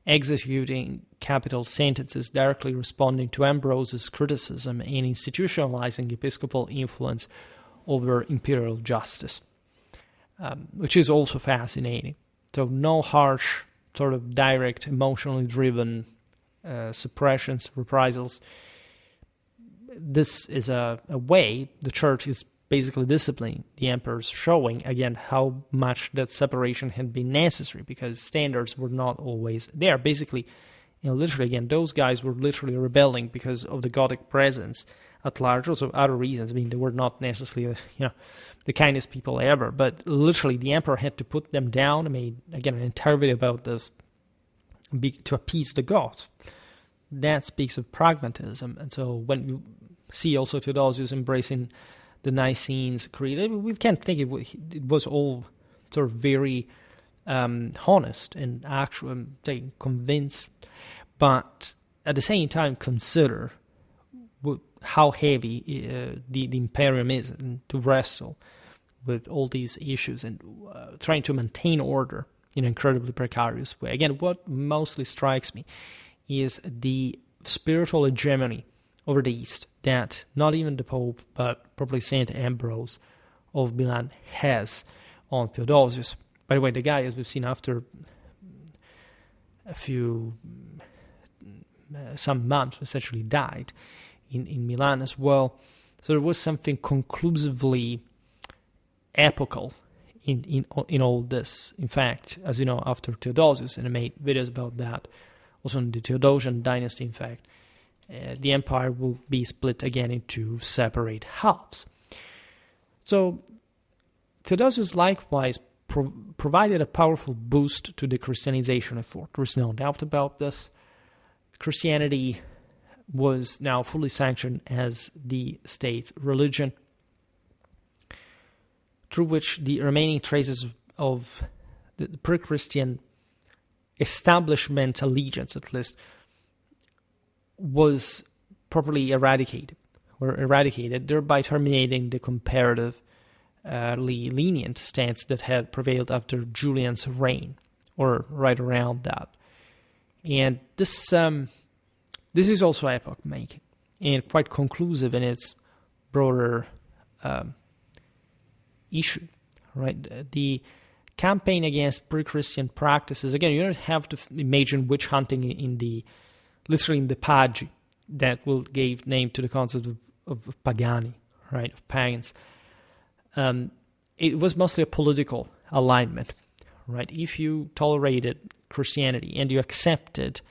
executing capital sentences, directly responding to Ambrose's criticism and institutionalizing episcopal influence over imperial justice, which is also fascinating. So no harsh, sort of direct, emotionally driven suppressions, reprisals. This is a way the church is basically disciplining the emperors, showing again how much that separation had been necessary, because standards were not always there. Basically, literally again, those guys were literally rebelling because of the Gothic presence at large, also other reasons. I mean, they were not necessarily, the kindest people ever, but literally the emperor had to put them down. I made, again, an entire video about this, to appease the Goths. That speaks of pragmatism. And so when you see also Theodosius embracing the Nicenes Creed, we can't think it was all sort of very honest and actual, convinced, but at the same time consider how heavy the imperium is, and to wrestle with all these issues and trying to maintain order in an incredibly precarious way. Again, what mostly strikes me is the spiritual hegemony over the East that not even the Pope, but probably Saint Ambrose of Milan has on Theodosius. By the way, the guy, as we've seen after some months, essentially died in Milan as well. So there was something conclusively epochal in all this. In fact, as you know, after Theodosius, and I made videos about that, also in the Theodosian dynasty, in fact, the empire will be split again into separate halves. So Theodosius likewise provided a powerful boost to the Christianization effort. There is no doubt about this. Christianity was now fully sanctioned as the state's religion, through which the remaining traces of the pre-Christian establishment allegiance, at least, was properly eradicated, thereby terminating the comparatively lenient stance that had prevailed after Julian's reign, or right around that. And this is also epoch-making and quite conclusive in its broader issue, right? The campaign against pre-Christian practices, again, you don't have to imagine witch hunting literally in the Pagi, that will give name to the concept of pagani, right, of pagans. It was mostly a political alignment, right? If you tolerated Christianity and you accepted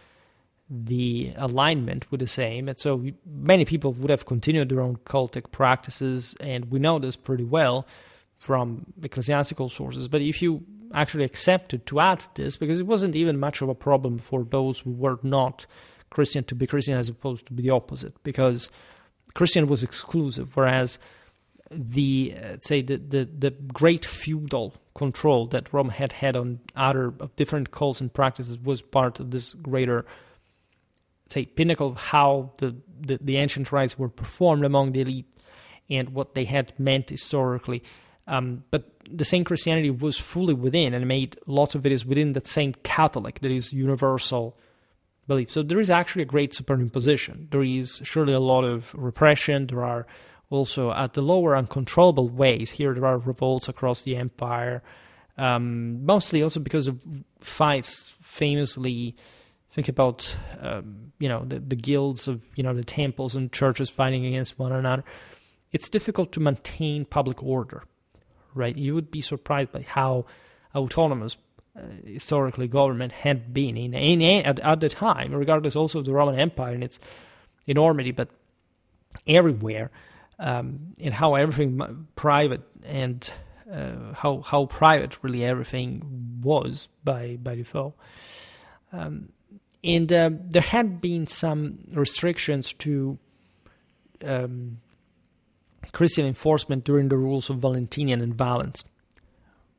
the alignment with the same, and so many people would have continued their own cultic practices, and we know this pretty well from ecclesiastical sources. But if you actually accepted to add this, because it wasn't even much of a problem for those who were not Christian to be Christian as opposed to be the opposite, because Christian was exclusive, whereas the great feudal control that Rome had on other different cults and practices was part of this greater, pinnacle of how the ancient rites were performed among the elite and what they had meant historically. But the same Christianity was fully within and made lots of videos within that same Catholic, that is universal belief. So there is actually a great superimposition. There is surely a lot of repression. There are also, at the lower uncontrollable ways, here there are revolts across the empire, mostly also because of fights. Famously, think about the guilds of the temples and churches fighting against one another. It's difficult to maintain public order, right? You would be surprised by how autonomous historically government had been at the time, regardless also of the Roman Empire and its enormity, but everywhere, and how everything private and how private really everything was by default. And there had been some restrictions to Christian enforcement during the rules of Valentinian and Valens.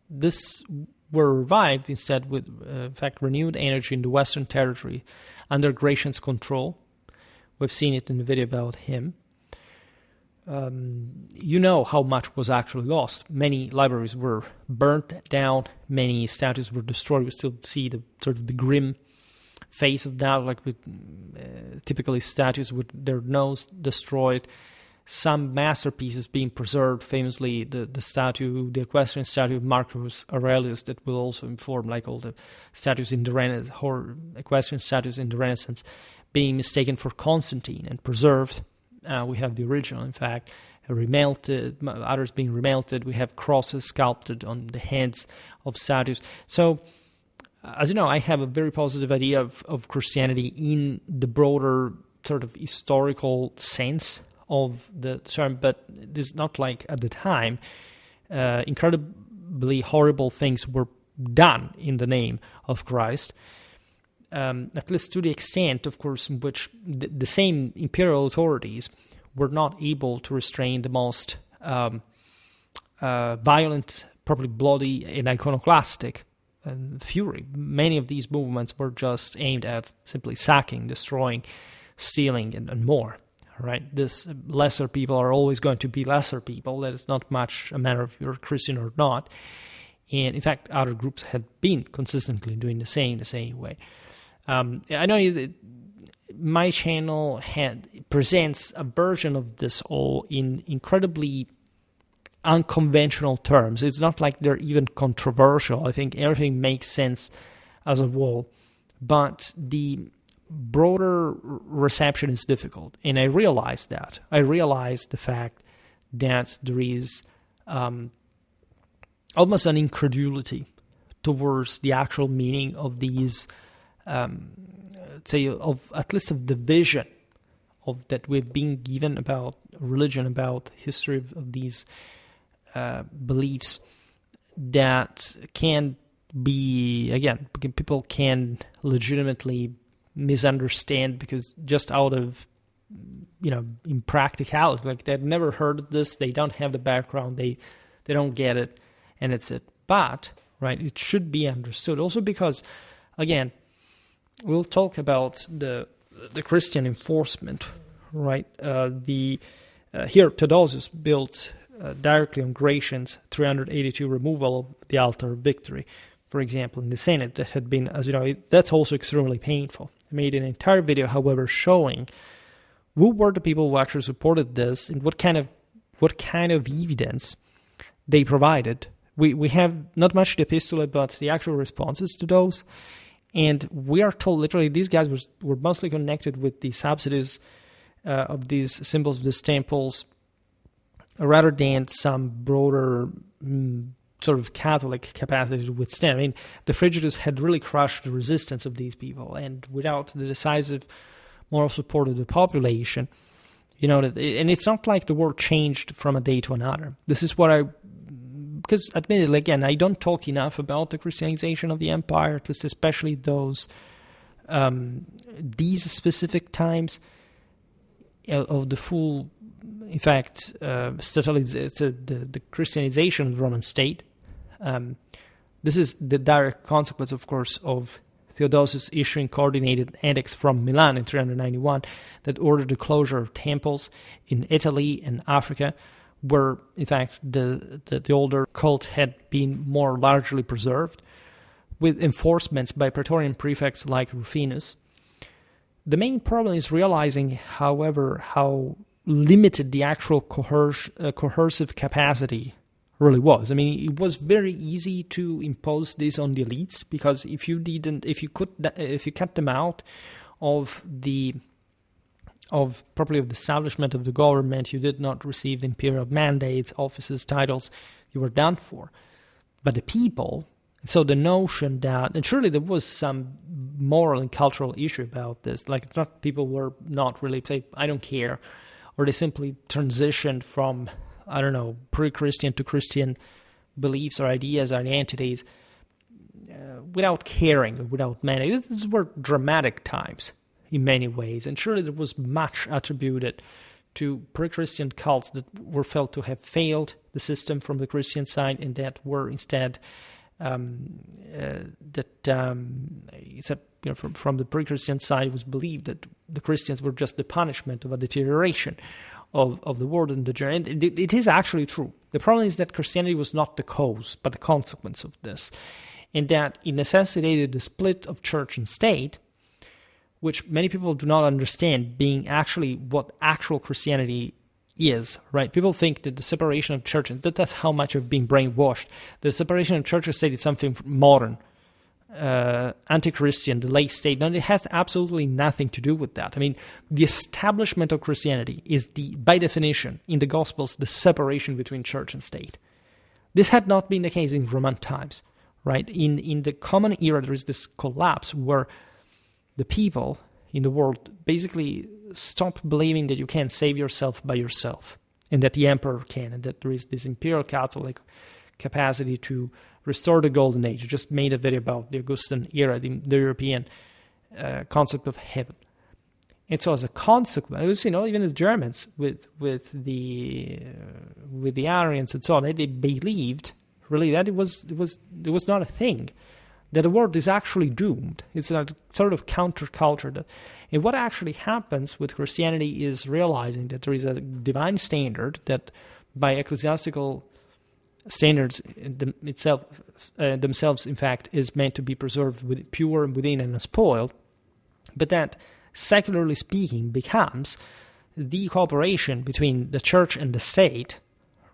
This were revived instead with, in fact, renewed energy in the Western territory under Gratian's control. We've seen it in the video about him. You know how much was actually lost. Many libraries were burnt down. Many statues were destroyed. We still see the sort of the grim face of that, like with typically statues with their nose destroyed. Some masterpieces being preserved, famously the equestrian statue of Marcus Aurelius, that will also inform like all the statues in the Renaissance, or equestrian statues in the Renaissance, being mistaken for Constantine and preserved. We have the original, in fact, remelted, others being remelted. We have crosses sculpted on the heads of statues. So, as you know, I have a very positive idea of Christianity in the broader sort of historical sense of the term, but it's not like at the time incredibly horrible things were done in the name of Christ, at least to the extent, of course, in which the same imperial authorities were not able to restrain the most violent, probably bloody and iconoclastic fury. Many of these movements were just aimed at simply sacking, destroying, stealing, and more. Right? This lesser people are always going to be lesser people. That is not much a matter of you're Christian or not. And in fact, other groups had been consistently doing the same way. I know that my channel presents a version of this all in incredibly unconventional terms. It's not like they're even controversial. I think everything makes sense as a whole, but the broader reception is difficult, and I realize that. I realize the fact that there is almost an incredulity towards the actual meaning of these, of at least of the vision of that we've been given about religion, about history of these beliefs that can be, again, people can legitimately misunderstand because just out of, impracticality, like they've never heard of this, they don't have the background, they don't get it, and it's it. But, right, it should be understood. Also because, again, we'll talk about the Christian enforcement, right? Here, Theodosius built directly on Gratian's 382 removal of the altar of victory, for example, in the Senate. That had been, as you know, that's also extremely painful. I made an entire video, however, showing who were the people who actually supported this and what kind of evidence they provided. We have not much the epistolae, but the actual responses to those. And we are told literally these guys were mostly connected with the subsidies of these symbols of these temples, rather than some broader sort of Catholic capacity to withstand. I mean, the Frigidus had really crushed the resistance of these people, and without the decisive moral support of the population, and it's not like the world changed from a day to another. This is what because admittedly, again, I don't talk enough about the Christianization of the empire, at least especially these specific times of the full, in fact, the Christianization of the Roman state. This is the direct consequence, of course, of Theodosius issuing coordinated edicts from Milan in 391 that ordered the closure of temples in Italy and Africa, where, in fact, the older cult had been more largely preserved, with enforcements by Praetorian prefects like Rufinus. The main problem is realizing, however, how limited the actual coercive capacity really was. I mean, it was very easy to impose this on the elites, because if you cut them out of the establishment of the government, you did not receive the imperial mandates, offices, titles, you were done for. But the people, so the notion that, and surely there was some moral and cultural issue about this, like it's not people were not really say, I don't care, or they simply transitioned from, I don't know, pre-Christian to Christian beliefs or ideas or identities without caring, without mandate. These were dramatic times in many ways, and surely there was much attributed to pre-Christian cults that were felt to have failed the system from the Christian side, and that were instead from the pre-Christian side, it was believed that the Christians were just the punishment of a deterioration of the world and the journey. And it is actually true. The problem is that Christianity was not the cause, but the consequence of this, and that it necessitated the split of church and state, which many people do not understand being actually what actual Christianity is, right? People think that the separation of church, and that's how much of being brainwashed. The separation of church and state is something modern, anti-Christian, the late state. No, it has absolutely nothing to do with that. I mean, the establishment of Christianity is by definition, in the Gospels, the separation between church and state. This had not been the case in Roman times, right? In the common era, there is this collapse where the people, in the world basically stopped believing that you can save yourself by yourself, and that the emperor can, and that there is this imperial Catholic capacity to restore the golden age. I just made a video about the Augustan era, the European concept of heaven. And so as a consequence, even the Germans with the Arians and so on, they believed really that it was not a thing, that the world is actually doomed. It's a sort of counterculture. And what actually happens with Christianity is realizing that there is a divine standard that by ecclesiastical standards themselves, in fact, is meant to be preserved with pure within and unspoiled, but that, secularly speaking, becomes the cooperation between the church and the state,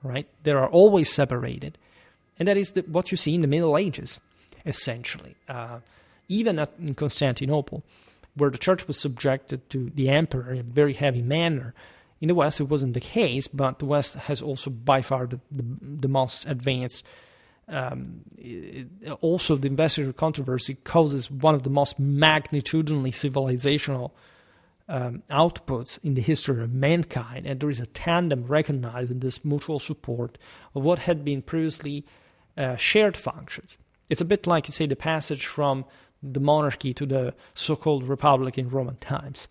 right? They are always separated. And that is what you see in the Middle Ages, essentially. Even in Constantinople, where the church was subjected to the emperor in a very heavy manner. In the West, it wasn't the case, but the West has also by far the most advanced. Also, the investiture controversy causes one of the most magnitudinally civilizational outputs in the history of mankind, and there is a tandem recognized in this mutual support of what had been previously shared functions. It's a bit like, you say, the passage from the monarchy to the so-called republic in Roman times,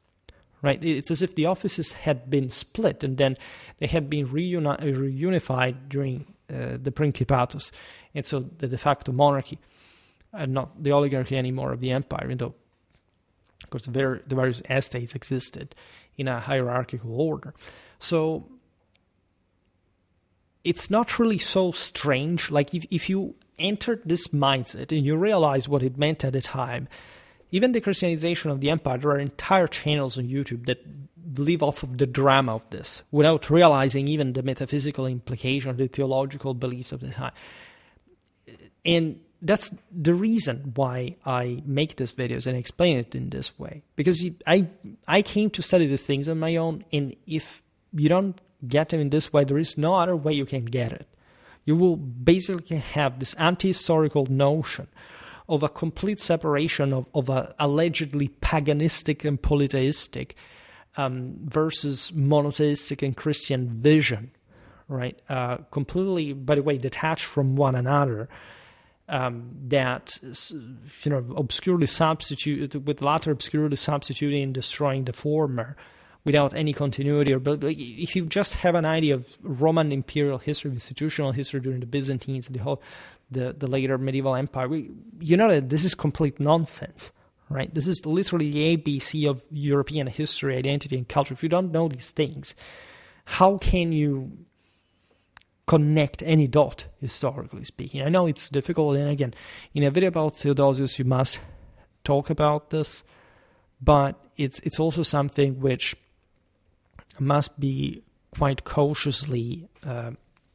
right? It's as if the offices had been split and then they had been reunified during the Principatus, and so the de facto monarchy, and not the oligarchy anymore of the empire, even though, of course, the various estates existed in a hierarchical order. So it's not really so strange. Like if you entered this mindset and you realize what it meant at the time, even the Christianization of the empire, there are entire channels on YouTube that live off of the drama of this without realizing even the metaphysical implication, the theological beliefs of the time. And that's the reason why I make these videos and explain it in this way. Because I came to study these things on my own, and if you don't get them in this way, there is no other way you can get it. You will basically have this anti-historical notion of a complete separation of a allegedly paganistic and polytheistic versus monotheistic and Christian vision, right? Completely, by the way, detached from one another. That obscurely substitute with the latter obscurely substituting and destroying the former without any continuity. But if you just have an idea of Roman imperial history, institutional history during the Byzantines and the later medieval empire, you know that this is complete nonsense, right? This is literally the ABC of European history, identity, and culture. If you don't know these things, how can you connect any dot, historically speaking? I know it's difficult, and again, in a video about Theodosius, you must talk about this, but it's also something which must be quite cautiously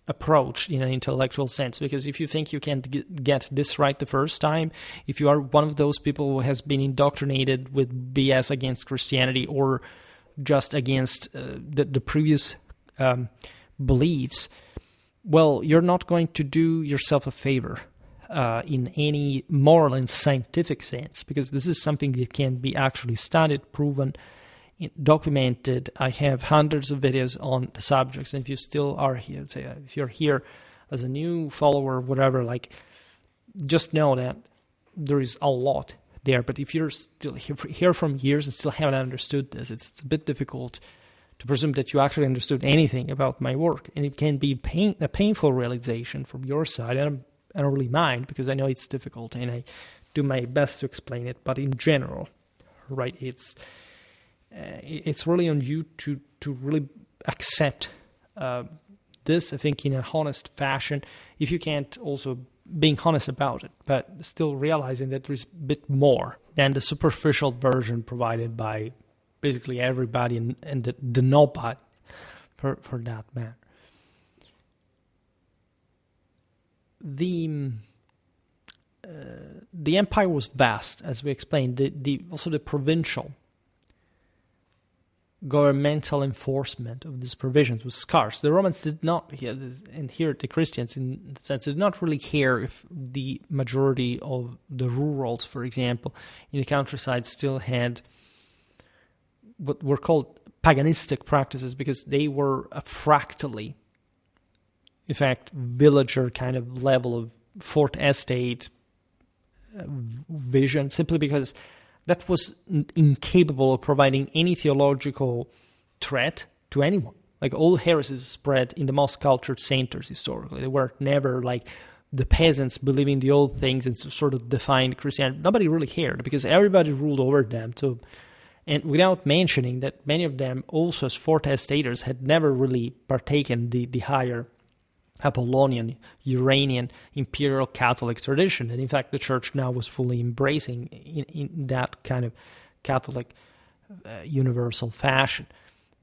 approached in an intellectual sense, because if you think you can get this right the first time, if you are one of those people who has been indoctrinated with BS against Christianity or just against the previous beliefs, well, you're not going to do yourself a favor in any moral and scientific sense, because this is something that can be actually studied, proven, documented. I have hundreds of videos on the subjects, and if you still are here, say if you're here as a new follower, whatever, like, just know that there is a lot there. But if you're still here from years and still haven't understood this, it's a bit difficult to presume that you actually understood anything about my work, and it can be a painful realization from your side. And I don't really mind, because I know it's difficult, and I do my best to explain it. But in general, right, it's really on you to really accept this, I think, in a honest fashion, if you can't also being honest about it, but still realizing that there is a bit more than the superficial version provided by basically everybody and the nobody for that matter. The empire was vast, as we explained. Also the provincial governmental enforcement of these provisions was scarce. The Romans did not, and here the Christians in a sense, did not really care if the majority of the rurals, for example, in the countryside still had what were called paganistic practices, because they were a fractally, in fact, villager kind of level of fourth estate vision, simply because that was incapable of providing any theological threat to anyone. Like, all heresies spread in the most cultured centers historically. They were never like the peasants believing the old things and sort of defined Christianity. Nobody really cared, because everybody ruled over them. So, and without mentioning that many of them also, as fourth estaters, had never really partaken the higher Apollonian, Uranian, imperial Catholic tradition. And in fact, the church now was fully embracing in that kind of Catholic universal fashion.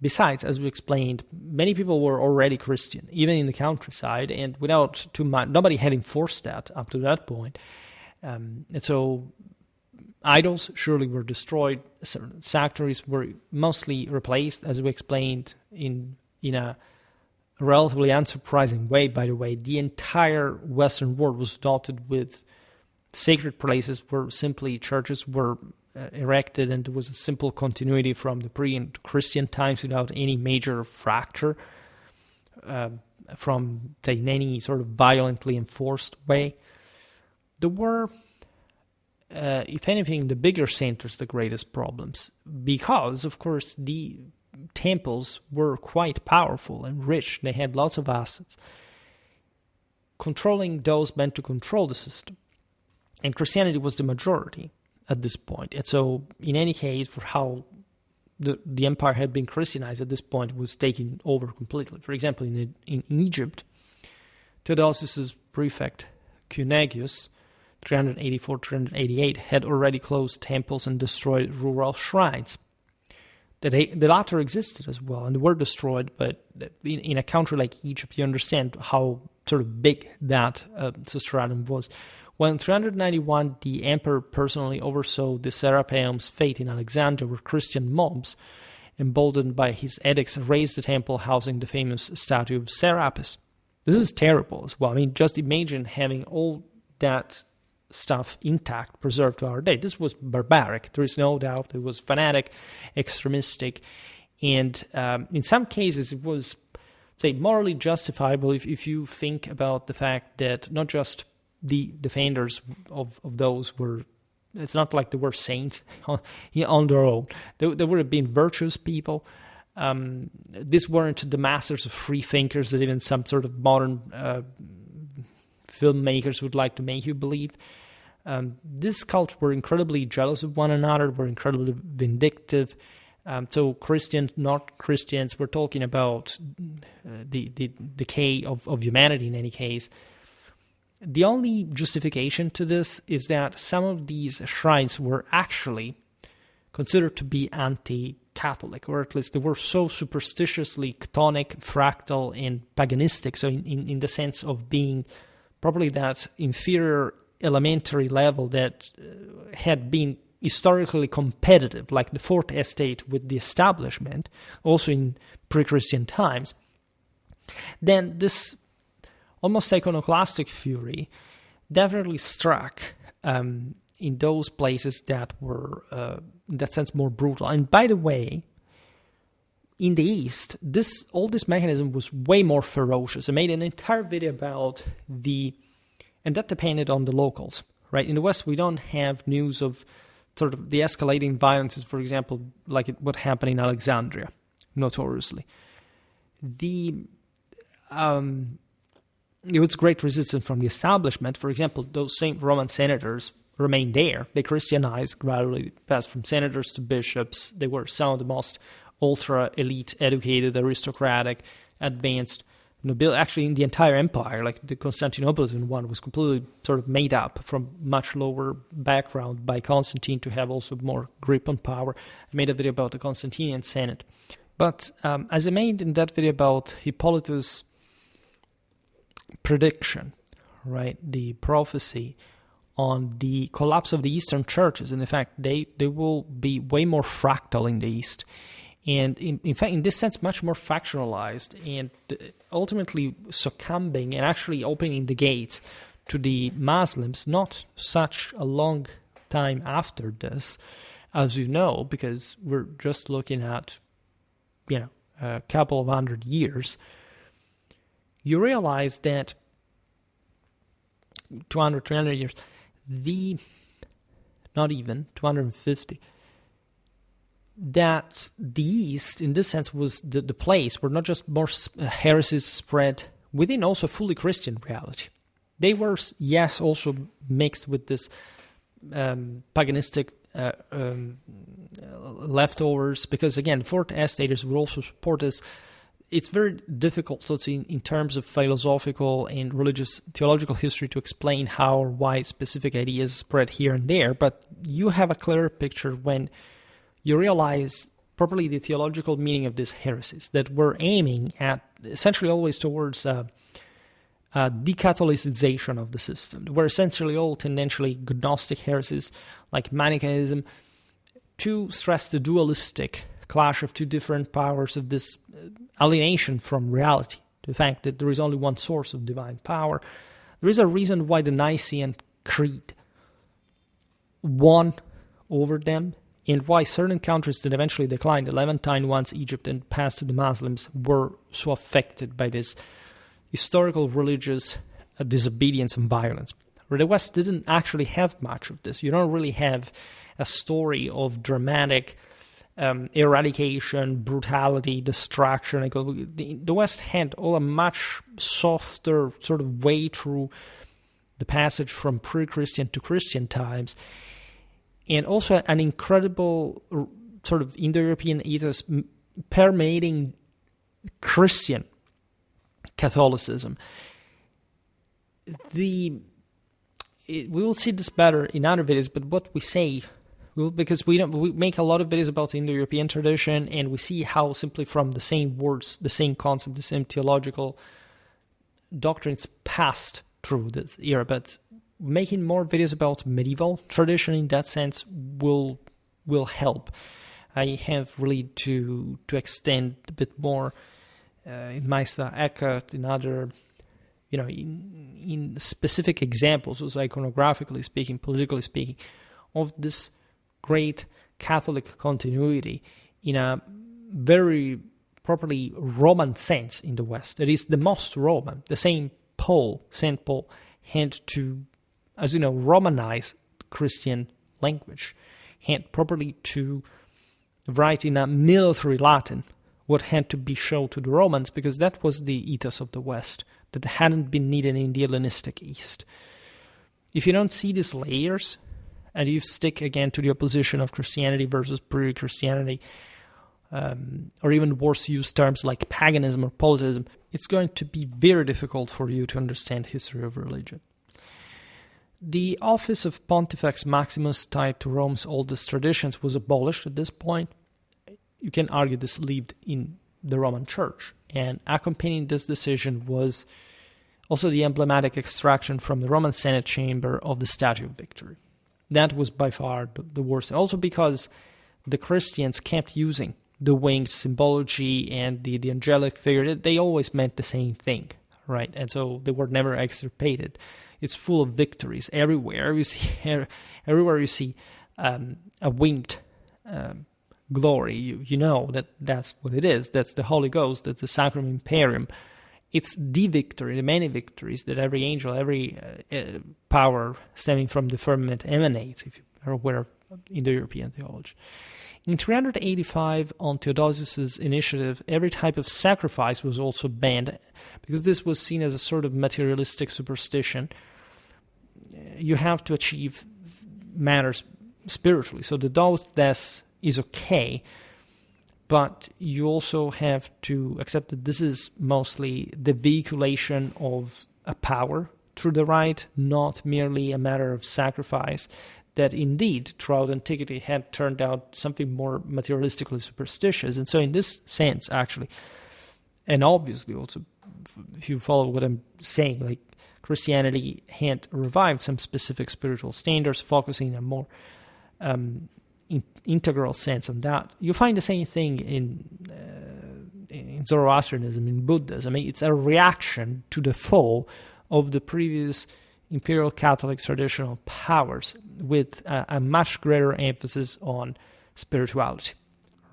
Besides, as we explained, many people were already Christian, even in the countryside, and without too much, nobody had enforced that up to that point. And so idols surely were destroyed. Certain sanctuaries were mostly replaced, as we explained, in a relatively unsurprising way, by the way. The entire Western world was dotted with sacred places where simply churches were erected, and there was a simple continuity from the pre-Christian times without any major fracture from in any sort of violently enforced way. There were, if anything, the bigger centers, the greatest problems, because, of course, the temples were quite powerful and rich. They had lots of assets. Controlling those meant to control the system, and Christianity was the majority at this point. And so, in any case, for how the empire had been Christianized at this point, was taken over completely. For example, in Egypt, Theodosius' prefect Cunegius, 384-388, had already closed temples and destroyed rural shrines. The latter existed as well, and they were destroyed, but in a country like Egypt, you understand how sort of big that substratum was. When in 391, the emperor personally oversaw the Serapeum's fate in Alexandria, where Christian mobs, emboldened by his edicts, raised the temple housing the famous statue of Serapis. This is terrible as well. I mean, just imagine having all that stuff intact, preserved to our day. This was barbaric. There is no doubt. It was fanatic, extremistic, and in some cases it was, say, morally justifiable if you think about the fact that not just the defenders of those were, it's not like they were saints on their own. They would have been virtuous people. These weren't the masters of free thinkers that even some sort of modern filmmakers would like to make you believe. These cults were incredibly jealous of one another, were incredibly vindictive. So Christians, not Christians, we're talking about the decay of humanity in any case. The only justification to this is that some of these shrines were actually considered to be anti-Catholic, or at least they were so superstitiously chthonic, fractal, and paganistic, so in the sense of being probably that inferior elementary level that had been historically competitive, like the Fourth Estate with the establishment, also in pre-Christian times. Then this almost iconoclastic fury definitely struck in those places that were, in that sense, more brutal. And by the way, in the East, all this mechanism was way more ferocious. I made an entire video about and that depended on the locals, right? In the West, we don't have news of sort of the escalating violences, for example, like what happened in Alexandria, notoriously. There was great resistance from the establishment. For example, those same Roman senators remained there. They Christianized, gradually passed from senators to bishops. They were some of the most ultra-elite, educated, aristocratic, advanced nobility. Actually, in the entire empire, like the Constantinopolitan one was completely sort of made up from much lower background by Constantine to have also more grip on power. I made a video about the Constantinian Senate. But as I made in that video about Hippolytus' prediction, right, the prophecy on the collapse of the Eastern churches, and in fact, they will be way more fractal in the East. And in fact, in this sense, much more factionalized and ultimately succumbing and actually opening the gates to the Muslims, not such a long time after this, as you know, because we're just looking at, a couple of 100 years, you realize that 200, 300 years, not even 250, that the East, in this sense, was the place where not just more heresies spread within also fully Christian reality. They were, yes, also mixed with this paganistic leftovers, because again, fourth estaters will also support this. It's very difficult, so in terms of philosophical and religious theological history, to explain how or why specific ideas spread here and there, but you have a clearer picture when you realize properly the theological meaning of these heresies that were aiming at essentially always towards decatholicization of the system. They were essentially all tendentially Gnostic heresies like Manichaeism, to stress the dualistic clash of two different powers, of this alienation from reality, the fact that there is only one source of divine power. There is a reason why the Nicene Creed won over them, and why certain countries that eventually declined, the Levantine ones, Egypt, and passed to the Muslims, were so affected by this historical religious disobedience and violence. Where the West didn't actually have much of this. You don't really have a story of dramatic eradication, brutality, destruction. The West had all a much softer sort of way through the passage from pre-Christian to Christian times, and also an incredible sort of Indo-European ethos permeating Christian Catholicism. We will see this better in other videos, but what we say, because we make a lot of videos about the Indo-European tradition, and we see how simply from the same words, the same concept, the same theological doctrines passed through this era. But making more videos about medieval tradition in that sense will help. I have really to extend a bit more in Meister Eckhart, in other, in specific examples, also iconographically speaking, politically speaking, of this great Catholic continuity in a very properly Roman sense in the West. It is the most Roman. The same St. Paul, had to, as you know, Romanize Christian language, had properly to write in a military Latin what had to be shown to the Romans, because that was the ethos of the West, that hadn't been needed in the Hellenistic East. If you don't see these layers, and you stick again to the opposition of Christianity versus pre-Christianity, or even worse, use terms like paganism or polytheism, it's going to be very difficult for you to understand history of religion. The office of Pontifex Maximus, tied to Rome's oldest traditions, was abolished at this point. You can argue this lived in the Roman Church, and accompanying this decision was also the emblematic extraction from the Roman Senate chamber of the Statue of Victory. That was by far the worst, also because the Christians kept using the winged symbology and the angelic figure. They always meant the same thing, right? And so they were never extirpated. It's full of victories everywhere. Everywhere you see a winged glory, you know that's what it is. That's the Holy Ghost. That's the Sacrum Imperium. It's the victory, the many victories that every angel, every power stemming from the firmament emanates, if you are aware of Indo-European theology. In 385, on Theodosius' initiative, every type of sacrifice was also banned, because this was seen as a sort of materialistic superstition. You have to achieve matters spiritually. So the dous des is okay, but you also have to accept that this is mostly the veiculation of a power through the rite, not merely a matter of sacrifice, that indeed throughout antiquity had turned out something more materialistically superstitious. And so in this sense, actually, and obviously also, if you follow what I'm saying, like Christianity had revived some specific spiritual standards, focusing on more integral sense on that. You find the same thing in Zoroastrianism, in Buddhism. I mean, it's a reaction to the fall of the previous imperial Catholic traditional powers with a much greater emphasis on spirituality,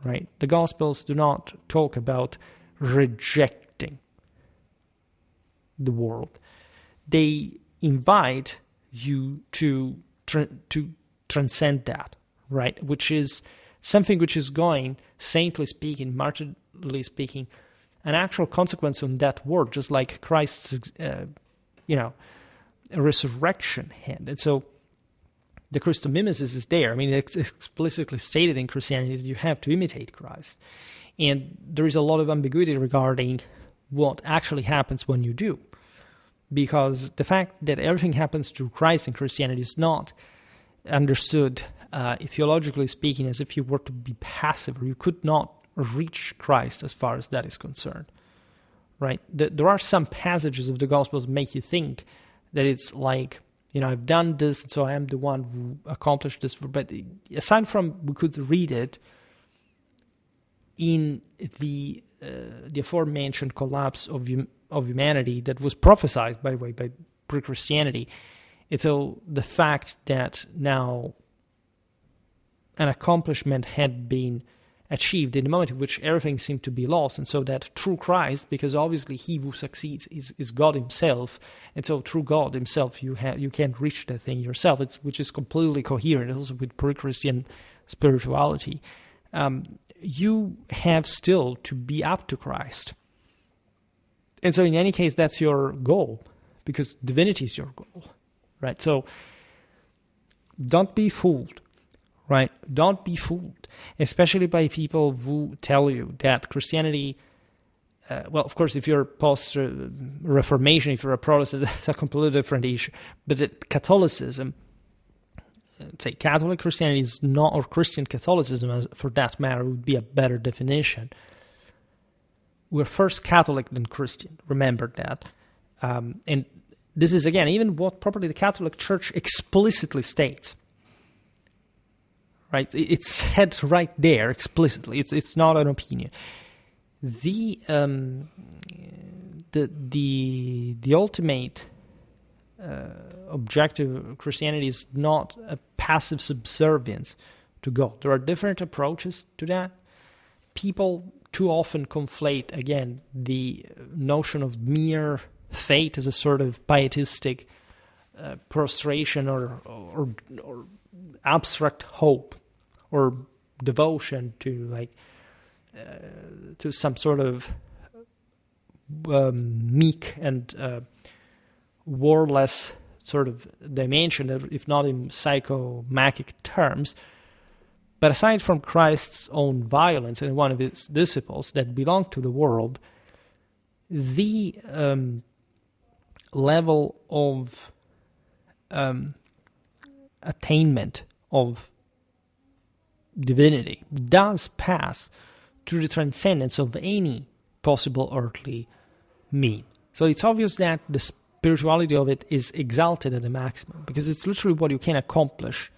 right? The Gospels do not talk about rejecting the world. They invite you to transcend that, right? Which is something which is going, saintly speaking, martyrly speaking, an actual consequence on that word, just like Christ's, resurrection had. And so the Christomimesis is there. I mean, it's explicitly stated in Christianity that you have to imitate Christ. And there is a lot of ambiguity regarding what actually happens when you do. Because the fact that everything happens through Christ in Christianity is not understood, theologically speaking, as if you were to be passive, or you could not reach Christ as far as that is concerned. Right? There are some passages of the Gospels that make you think that it's like, I've done this, so I am the one who accomplished this. But aside from, we could read it in the aforementioned collapse of humanity that was prophesied, by the way, by pre-Christianity. It's all the fact that now an accomplishment had been achieved in the moment in which everything seemed to be lost, and so that through Christ, because obviously he who succeeds is God himself, and so through God himself you can't reach that thing yourself, which is completely coherent also with pre-Christian spirituality. You have still to be up to Christ. And so in any case, that's your goal, because divinity is your goal, right? So don't be fooled, right? Don't be fooled, especially by people who tell you that Christianity, of course, if you're post-Reformation, if you're a Protestant, that's a completely different issue. But that Catholicism, say Catholic Christianity is not, or Christian Catholicism, for that matter, would be a better definition. We're first Catholic than Christian. Remember that. And this is, again, even what probably the Catholic Church explicitly states. Right? It's said right there explicitly. It's not an opinion. The ultimate objective of Christianity is not a passive subservience to God. There are different approaches to that. People too often conflate, again, the notion of mere faith as a sort of pietistic prostration or abstract hope or devotion to to some sort of meek and wordless sort of dimension, if not in psychomagic terms. But aside from Christ's own violence and one of his disciples that belonged to the world, the level of attainment of divinity does pass through the transcendence of any possible earthly mean. So it's obvious that the spirituality of it is exalted at the maximum, because it's literally what you can accomplish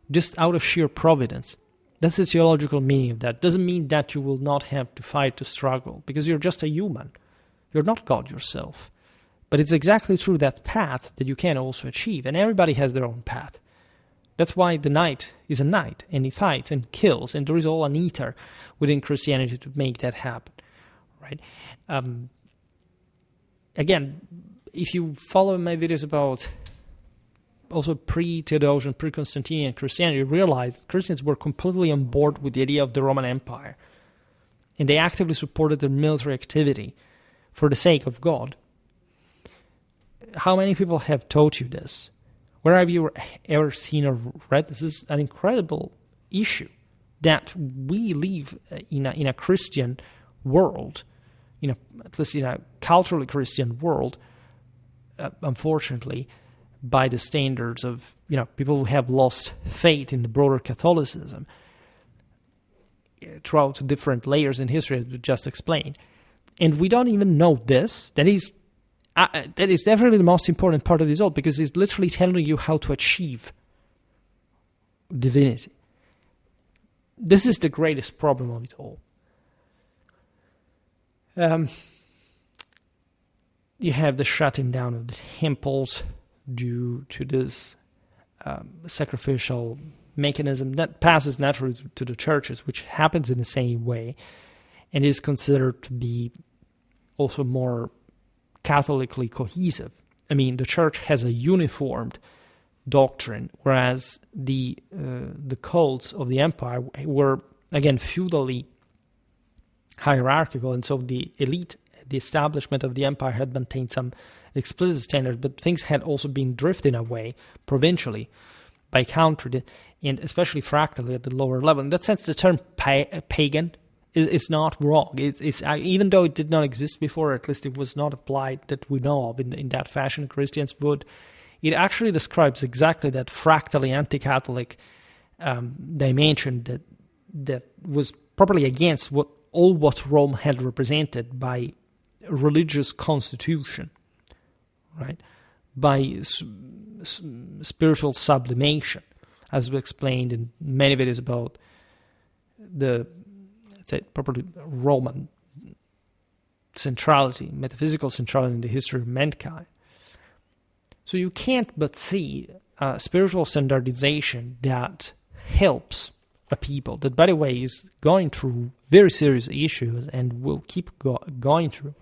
just out of sheer providence. That's the theological meaning of that. Doesn't mean that you will not have to fight, to struggle, because you're just a human. You're not God yourself. But it's exactly through that path that you can also achieve, and everybody has their own path. That's why the knight is a knight, and he fights and kills, and there is all an eater within Christianity to make that happen, right? Again, if you follow my videos about also pre-Theodosian, pre-Constantinian Christianity, you realize Christians were completely on board with the idea of the Roman Empire, and they actively supported their military activity for the sake of God. How many people have taught you this? Where have you ever seen or read? This is an incredible issue, that we live in a Christian world, at least in a culturally Christian world, unfortunately, by the standards of people who have lost faith in the broader Catholicism throughout different layers in history, as we just explained. And we don't even know this. That is definitely the most important part of this all, because it's literally telling you how to achieve divinity. This is the greatest problem of it all. You have the shutting down of the temples, due to this sacrificial mechanism that passes naturally to the churches, which happens in the same way, and is considered to be also more Catholically cohesive. I mean, the church has a uniformed doctrine, whereas the cults of the empire were, again, feudally hierarchical, and so the elite, the establishment of the empire had maintained some explicit standards, but things had also been drifting away provincially by country, and especially fractally at the lower level. In that sense, the term pagan is not wrong. It's even though it did not exist before, at least it was not applied that we know of in that fashion Christians would. It actually describes exactly that fractally anti-Catholic dimension that was properly against what Rome had represented by religious constitution, right? By spiritual sublimation, as we explained in many videos about the, let's say, properly Roman centrality, metaphysical centrality in the history of mankind. So you can't but see spiritual standardization that helps a people that, by the way, is going through very serious issues and will keep going through,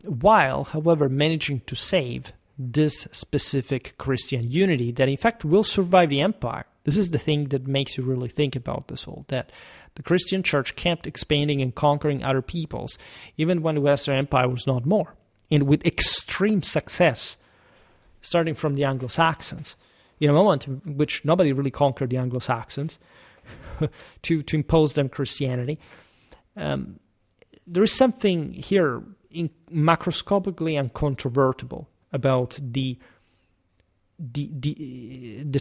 while, however, managing to save this specific Christian unity that, in fact, will survive the empire. This is the thing that makes you really think about this whole, that the Christian church kept expanding and conquering other peoples, even when the Western Empire was not more, and with extreme success, starting from the Anglo-Saxons, in a moment in which nobody really conquered the Anglo-Saxons to impose them Christianity. There is something here macroscopically uncontrovertible about the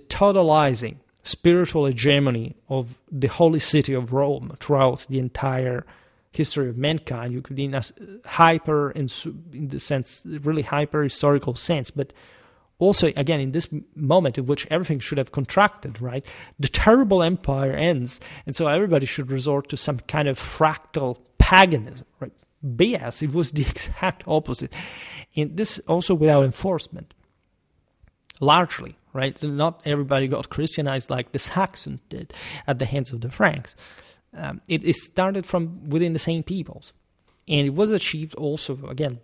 totalizing spiritual hegemony of the holy city of Rome throughout the entire history of mankind. You could, in a hyper, in the sense, really hyper historical sense, but also, again, in this moment in which everything should have contracted, right? The terrible empire ends, and so everybody should resort to some kind of fractal paganism, right? BS, it was the exact opposite. And this also without enforcement, largely, right? Not everybody got Christianized like the Saxons did at the hands of the Franks. It started from within the same peoples. And it was achieved also, again,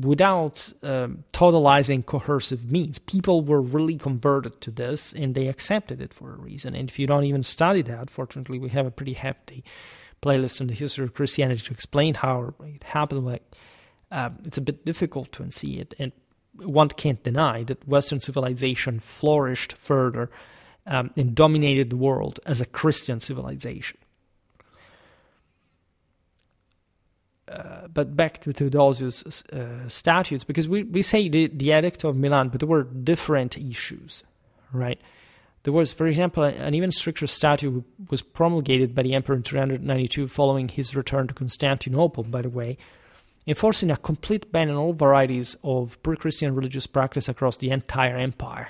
without totalizing coercive means. People were really converted to this, and they accepted it for a reason. And if you don't even study that, fortunately, we have a pretty hefty playlist on the history of Christianity to explain how it happened. Like, it's a bit difficult to unsee it, and one can't deny that Western civilization flourished further and dominated the world as a Christian civilization. But back to Theodosius' statutes, because we say the Edict of Milan, but there were different issues, right? There was, for example, an even stricter statute was promulgated by the emperor in 392 following his return to Constantinople, by the way, enforcing a complete ban on all varieties of pre-Christian religious practice across the entire empire.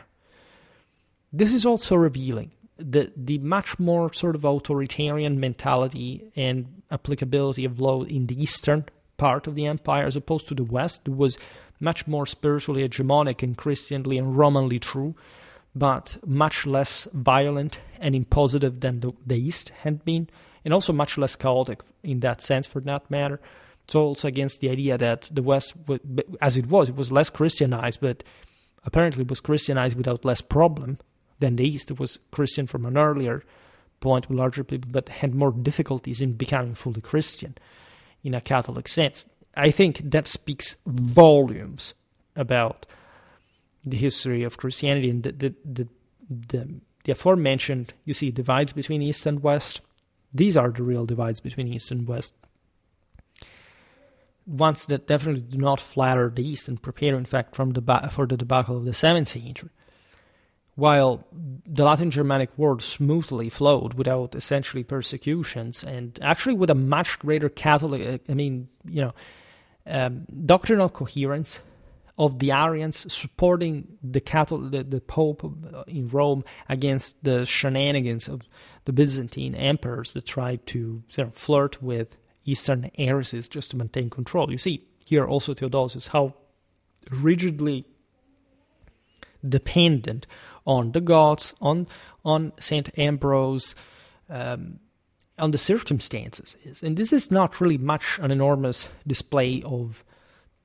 This is also revealing the much more sort of authoritarian mentality and applicability of law in the eastern part of the empire as opposed to the west. It was much more spiritually hegemonic and Christianly and Romanly true, but much less violent and impositive than the east had been, and also much less chaotic in that sense, for that matter. It's also against the idea that the West, as it was less Christianized, but apparently it was Christianized without less problem than the East. It was Christian from an earlier point with larger people, but had more difficulties in becoming fully Christian in a Catholic sense. I think that speaks volumes about the history of Christianity and the aforementioned, you see, divides between East and West. These are the real divides between East and West. Ones that definitely do not flatter the East and prepare, in fact, for the debacle of the 7th century. While the Latin Germanic world smoothly flowed without essentially persecutions and actually with a much greater Catholic, doctrinal coherence of the Arians supporting the Pope in Rome against the shenanigans of the Byzantine emperors that tried to flirt with Eastern heresies just to maintain control. You see here also Theodosius how rigidly dependent on the gods, on Saint Ambrose, on the circumstances. And this is not really much an enormous display of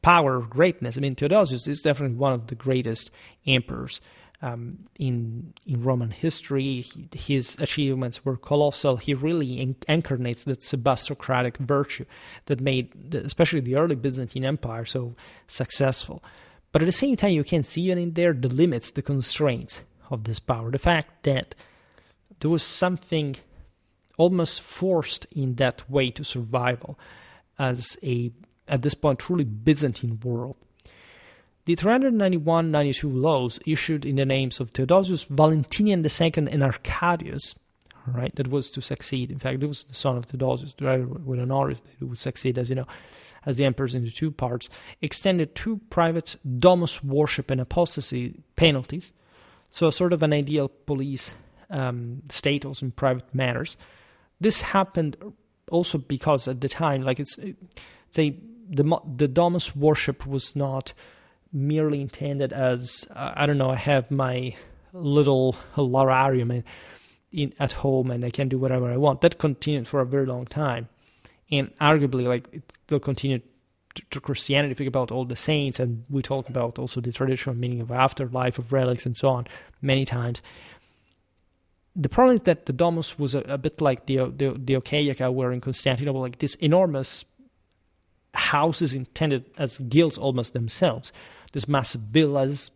power or greatness. I mean, Theodosius is definitely one of the greatest emperors in Roman history. His achievements were colossal. He really incarnates that Sebastocratic virtue that made, especially the early Byzantine Empire, so successful. But at the same time, you can see even in there the limits, the constraints of this power. The fact that there was something almost forced in that way to survival as at this point, truly Byzantine world. The 391-92 laws issued in the names of Theodosius, Valentinian II, and Arcadius, right, that was to succeed. In fact, it was the son of Theodosius, with Honorius, that would succeed, as you know, as the emperors into two parts, extended two private domus worship and apostasy penalties, so a sort of an ideal police state also in private matters. This happened also because at the time, like the domus worship was not merely intended as, I have my little lararium at home and I can do whatever I want. That continued for a very long time. And arguably, it still continued to Christianity. Think about all the saints, and we talk about also the traditional meaning of afterlife, of relics, and so on, many times. The problem is that the domus was a bit like the Ocaia were in Constantinople, like these enormous houses intended as guilds almost themselves, these massive villas.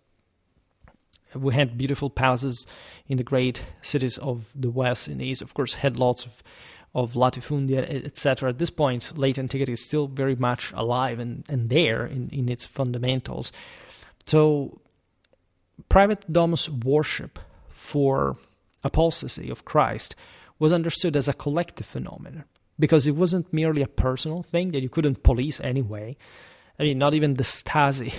We had beautiful palaces in the great cities of the West and the East, of course, had lots of latifundia, etc. At this point, late antiquity is still very much alive and there in its fundamentals. So private domus worship for apostasy of Christ was understood as a collective phenomenon, because it wasn't merely a personal thing that you couldn't police anyway. I mean, not even the Stasi,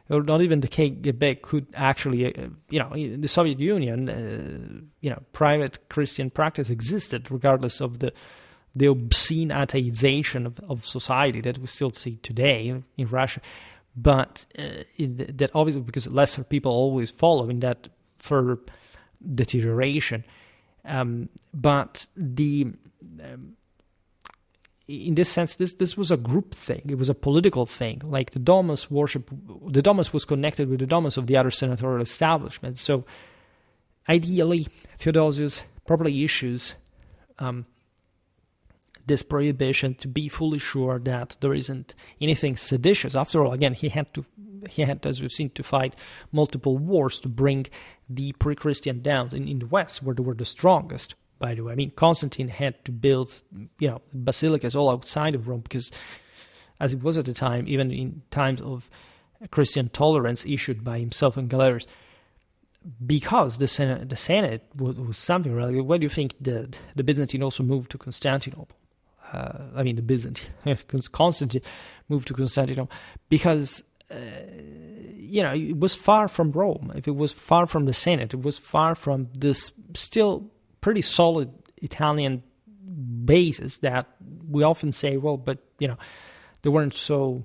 or not even the KGB could actually, in the Soviet Union, private Christian practice existed regardless of the obscene atheization of society that we still see today in Russia. But that obviously, because lesser people always follow in that further deterioration. But in this sense, this was a group thing. It was a political thing. Like the domus worship, the domus was connected with the domus of the other senatorial establishment. So ideally, Theodosius probably issues this prohibition to be fully sure that there isn't anything seditious. After all, again, he had, as we've seen, to fight multiple wars to bring the pre-Christian down in the West, where they were the strongest. By the way, I mean, Constantine had to build, basilicas all outside of Rome, because as it was at the time, even in times of Christian tolerance issued by himself and Galerius, because the Senate was something really. Why do you think the Byzantine also moved to Constantinople? Constantine moved to Constantinople because, it was far from Rome. If it was far from the Senate, it was far from this still pretty solid Italian basis that we often say, well, but, they weren't so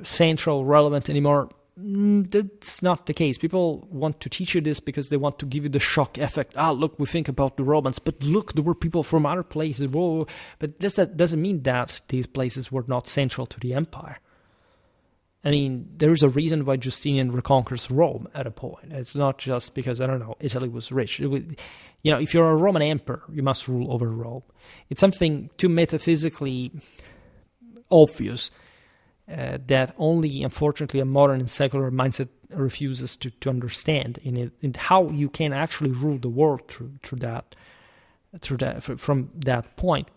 central, relevant anymore. That's not the case. People want to teach you this because they want to give you the shock effect. Look, we think about the Romans, but look, there were people from other places. Whoa. But this doesn't mean that these places were not central to the empire. I mean, there is a reason why Justinian reconquers Rome at a point. It's not just because, Italy was rich. If you're a Roman emperor, you must rule over Rome. It's something too metaphysically obvious that only, unfortunately, a modern and secular mindset refuses to understand in how you can actually rule the world from that point.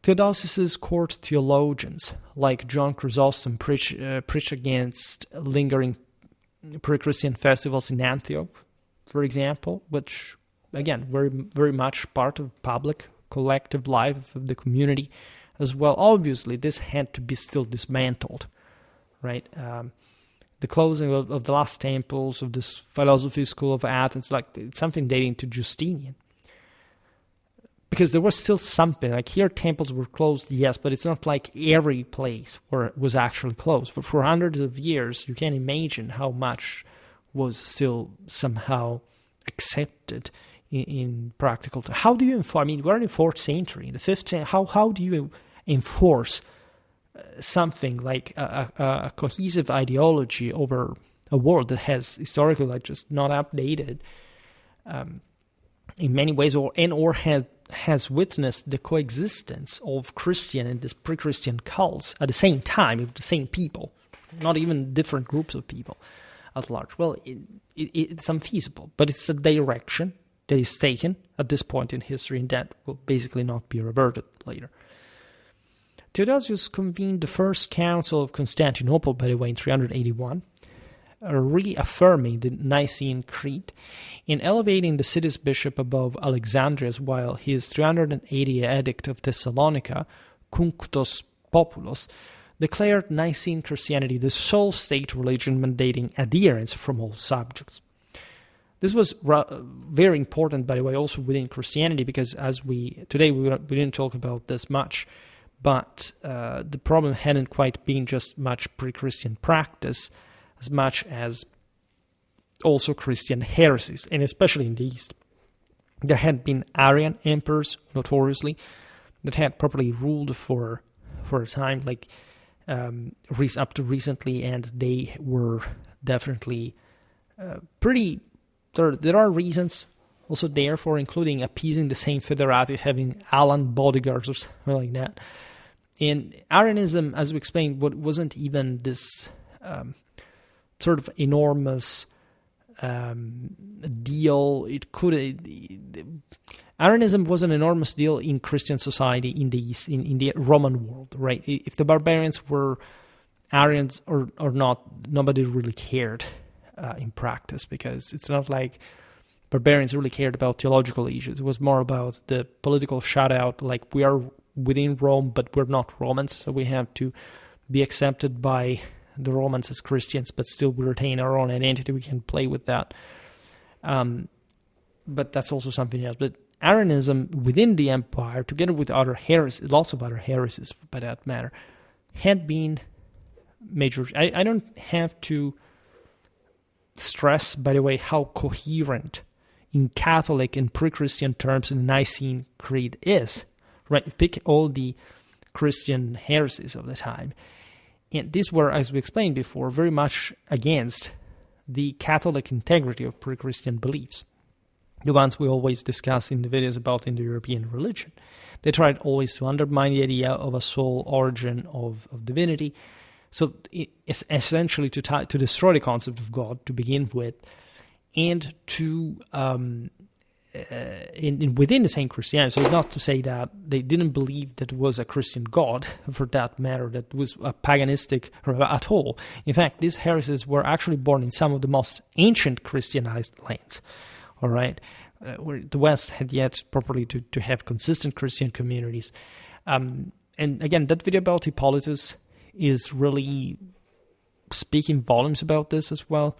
Theodosius's court theologians, like John Chrysostom, preach against lingering pre-Christian festivals in Antioch, for example, which, again, very, very much part of public, collective life of the community as well. Obviously, this had to be still dismantled, right? The closing of the last temples of this philosophy school of Athens, it's something dating to Justinian. because there was still something. Like here, temples were closed, yes, but it's not like every place where it was actually closed. But for hundreds of years, you can imagine how much was still somehow accepted in practical terms. How do you enforce? I mean, we're in the 4th century, in the 5th century. How do you enforce something like a cohesive ideology over a world that has historically like just not updated in many ways, or has witnessed the coexistence of Christian and this pre-Christian cults at the same time with the same people, not even different groups of people at large? Well, it's unfeasible, but it's a direction that is taken at this point in history, and that will basically not be reverted later. Theodosius convened the First Council of Constantinople, by the way, in 381, reaffirming the Nicene Creed and elevating the city's bishop above Alexandria's, while his 380 Edict of Thessalonica, Cunctus Populos, declared Nicene Christianity the sole state religion, mandating adherence from all subjects. This was very important, by the way, also within Christianity, because today we didn't talk about this much, but the problem hadn't quite been just much pre-Christian practice as much as also Christian heresies, and especially in the East. There had been Arian emperors, notoriously, that had properly ruled for a time, like up to recently, and they were definitely pretty... There are reasons also there for including appeasing the same federati, having Alan bodyguards or something like that. And Arianism, as we explained, wasn't even this sort of enormous deal. Arianism was an enormous deal in Christian society in the East, in the Roman world, right? If the barbarians were Arians or not, nobody really cared in practice, because it's not like barbarians really cared about theological issues. It was more about the political shutout, like we are within Rome, but we're not Romans, so we have to be accepted by the Romans as Christians, but still we retain our own identity. We can play with that. But that's also something else. But Arianism within the empire, together with other heresies, lots of other heresies by that matter, had been major. I don't have to stress, by the way, how coherent in Catholic and pre-Christian terms the Nicene Creed is. Right, pick all the Christian heresies of the time. And these were, as we explained before, very much against the Catholic integrity of pre-Christian beliefs. The ones we always discuss in the videos about Indo-European religion. They tried always to undermine the idea of a sole origin of divinity. So it's essentially to destroy the concept of God to begin with, and to within the same Christianity. So it's not to say that they didn't believe that it was a Christian God, for that matter, that was a paganistic at all. In fact, these heresies were actually born in some of the most ancient Christianized lands, all right, where the West had yet properly to have consistent Christian communities. And again, that video about Hippolytus is really speaking volumes about this as well.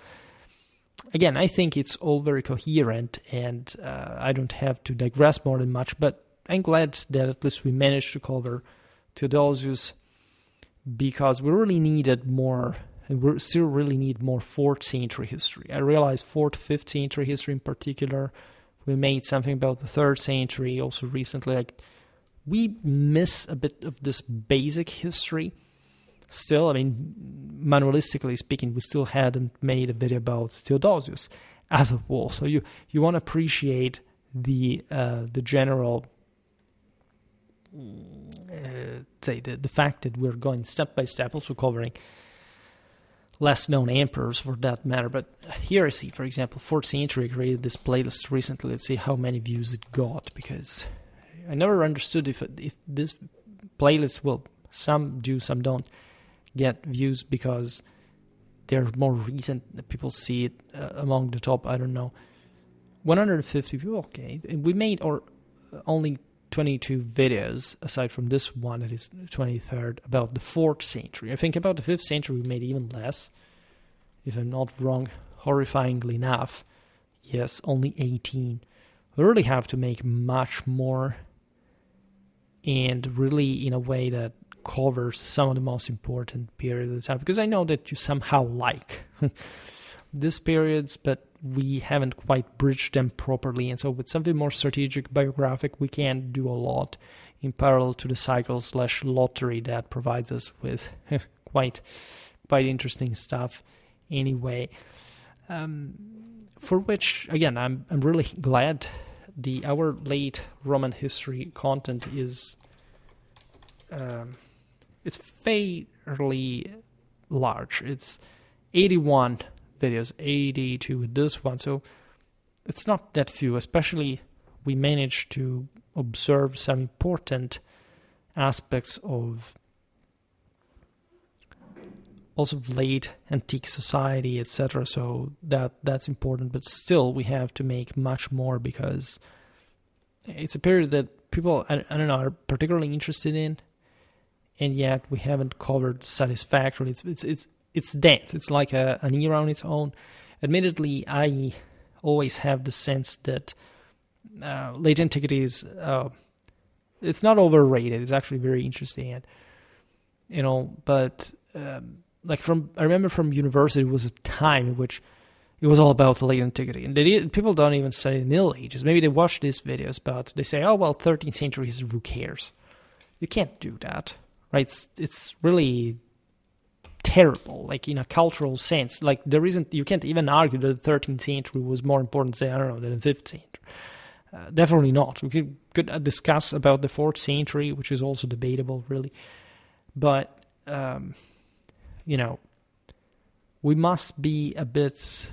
Again, I think it's all very coherent, and I don't have to digress more than much, but I'm glad that at least we managed to cover Theodosius, because we really needed more, and we still really need more 4th century history. I realize 4th, 5th century history in particular. We made something about the 3rd century also recently. Like, we miss a bit of this basic history. Still, I mean, manualistically speaking, we still hadn't made a video about Theodosius as a whole. So you want to appreciate the general, the fact that we're going step by step, also covering less known emperors for that matter. But heresy, for example, 4th century, I created this playlist recently. Let's see how many views it got, because I never understood if this playlist will, some do, some don't, get views because they're more recent, people see it among the top, I don't know, 150 people, okay. We made only 22 videos, aside from this one that is 23rd, about the 4th century. I think about the 5th century we made even less, if I'm not wrong, horrifyingly enough. Yes, only 18. We really have to make much more and really in a way that covers some of the most important periods of the time, because I know that you somehow like these periods, but we haven't quite bridged them properly. And so with something more strategic, biographic, we can do a lot in parallel to the cycle/lottery that provides us with quite interesting stuff anyway. For which, again, I'm really glad our late Roman history content is it's fairly large. It's 81 videos, 82 with this one, so it's not that few. Especially, we managed to observe some important aspects of also late antique society, etc. So that's important, but still we have to make much more, because it's a period that people, I don't know, are particularly interested in, and yet we haven't covered satisfactorily. It's dense. It's like an era on its own. Admittedly, I always have the sense that late antiquity is it's not overrated. It's actually very interesting, and but I remember from university, it was a time in which it was all about the late antiquity, and people don't even say the Middle Ages. Maybe they watch these videos, but they say, "Oh well, 13th century, who cares?" You can't do that, right? It's really terrible, like in a cultural sense. Like you can't even argue that the 13th century was more important, say, I don't know, than the 15th century. Definitely not. We could discuss about the 4th century, which is also debatable, really. But, we must be a bit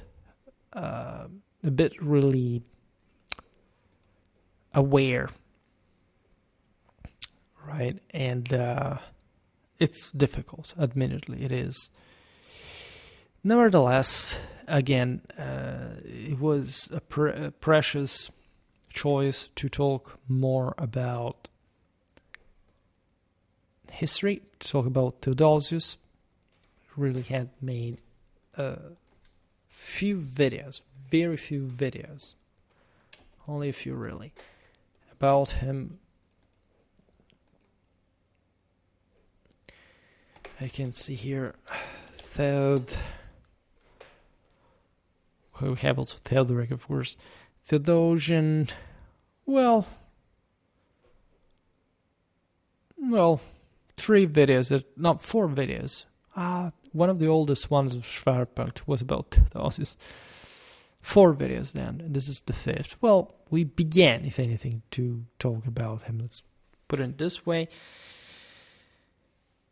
really aware, right? And it's difficult, admittedly, it is. Nevertheless, again, it was a precious choice to talk more about history, to talk about Theodosius. Really had made few videos, very few videos, only a few really, about him. I can see here we have also Theodoric, of course. Theodosian, well, 4 videos. One of the oldest ones of Schwerpunkt was about Theodosius. 4 videos then, and this is the 5th. Well, we began, if anything, to talk about him. Let's put it this way.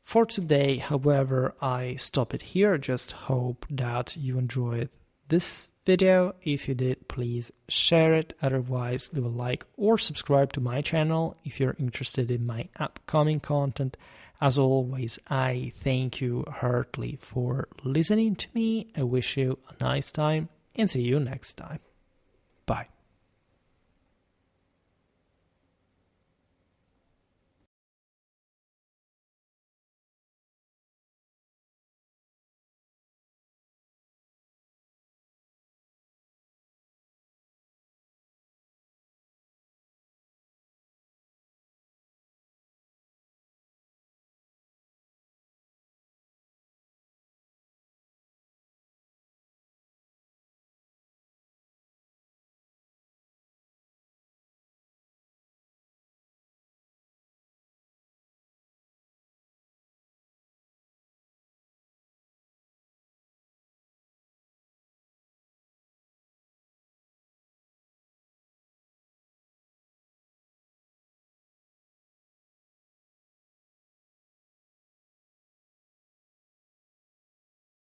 For today, however, I stop it here. Just hope that you enjoyed this video. If you did, please share it. Otherwise, leave a like or subscribe to my channel if you're interested in my upcoming content. As always, I thank you heartily for listening to me. I wish you a nice time and see you next time. Bye.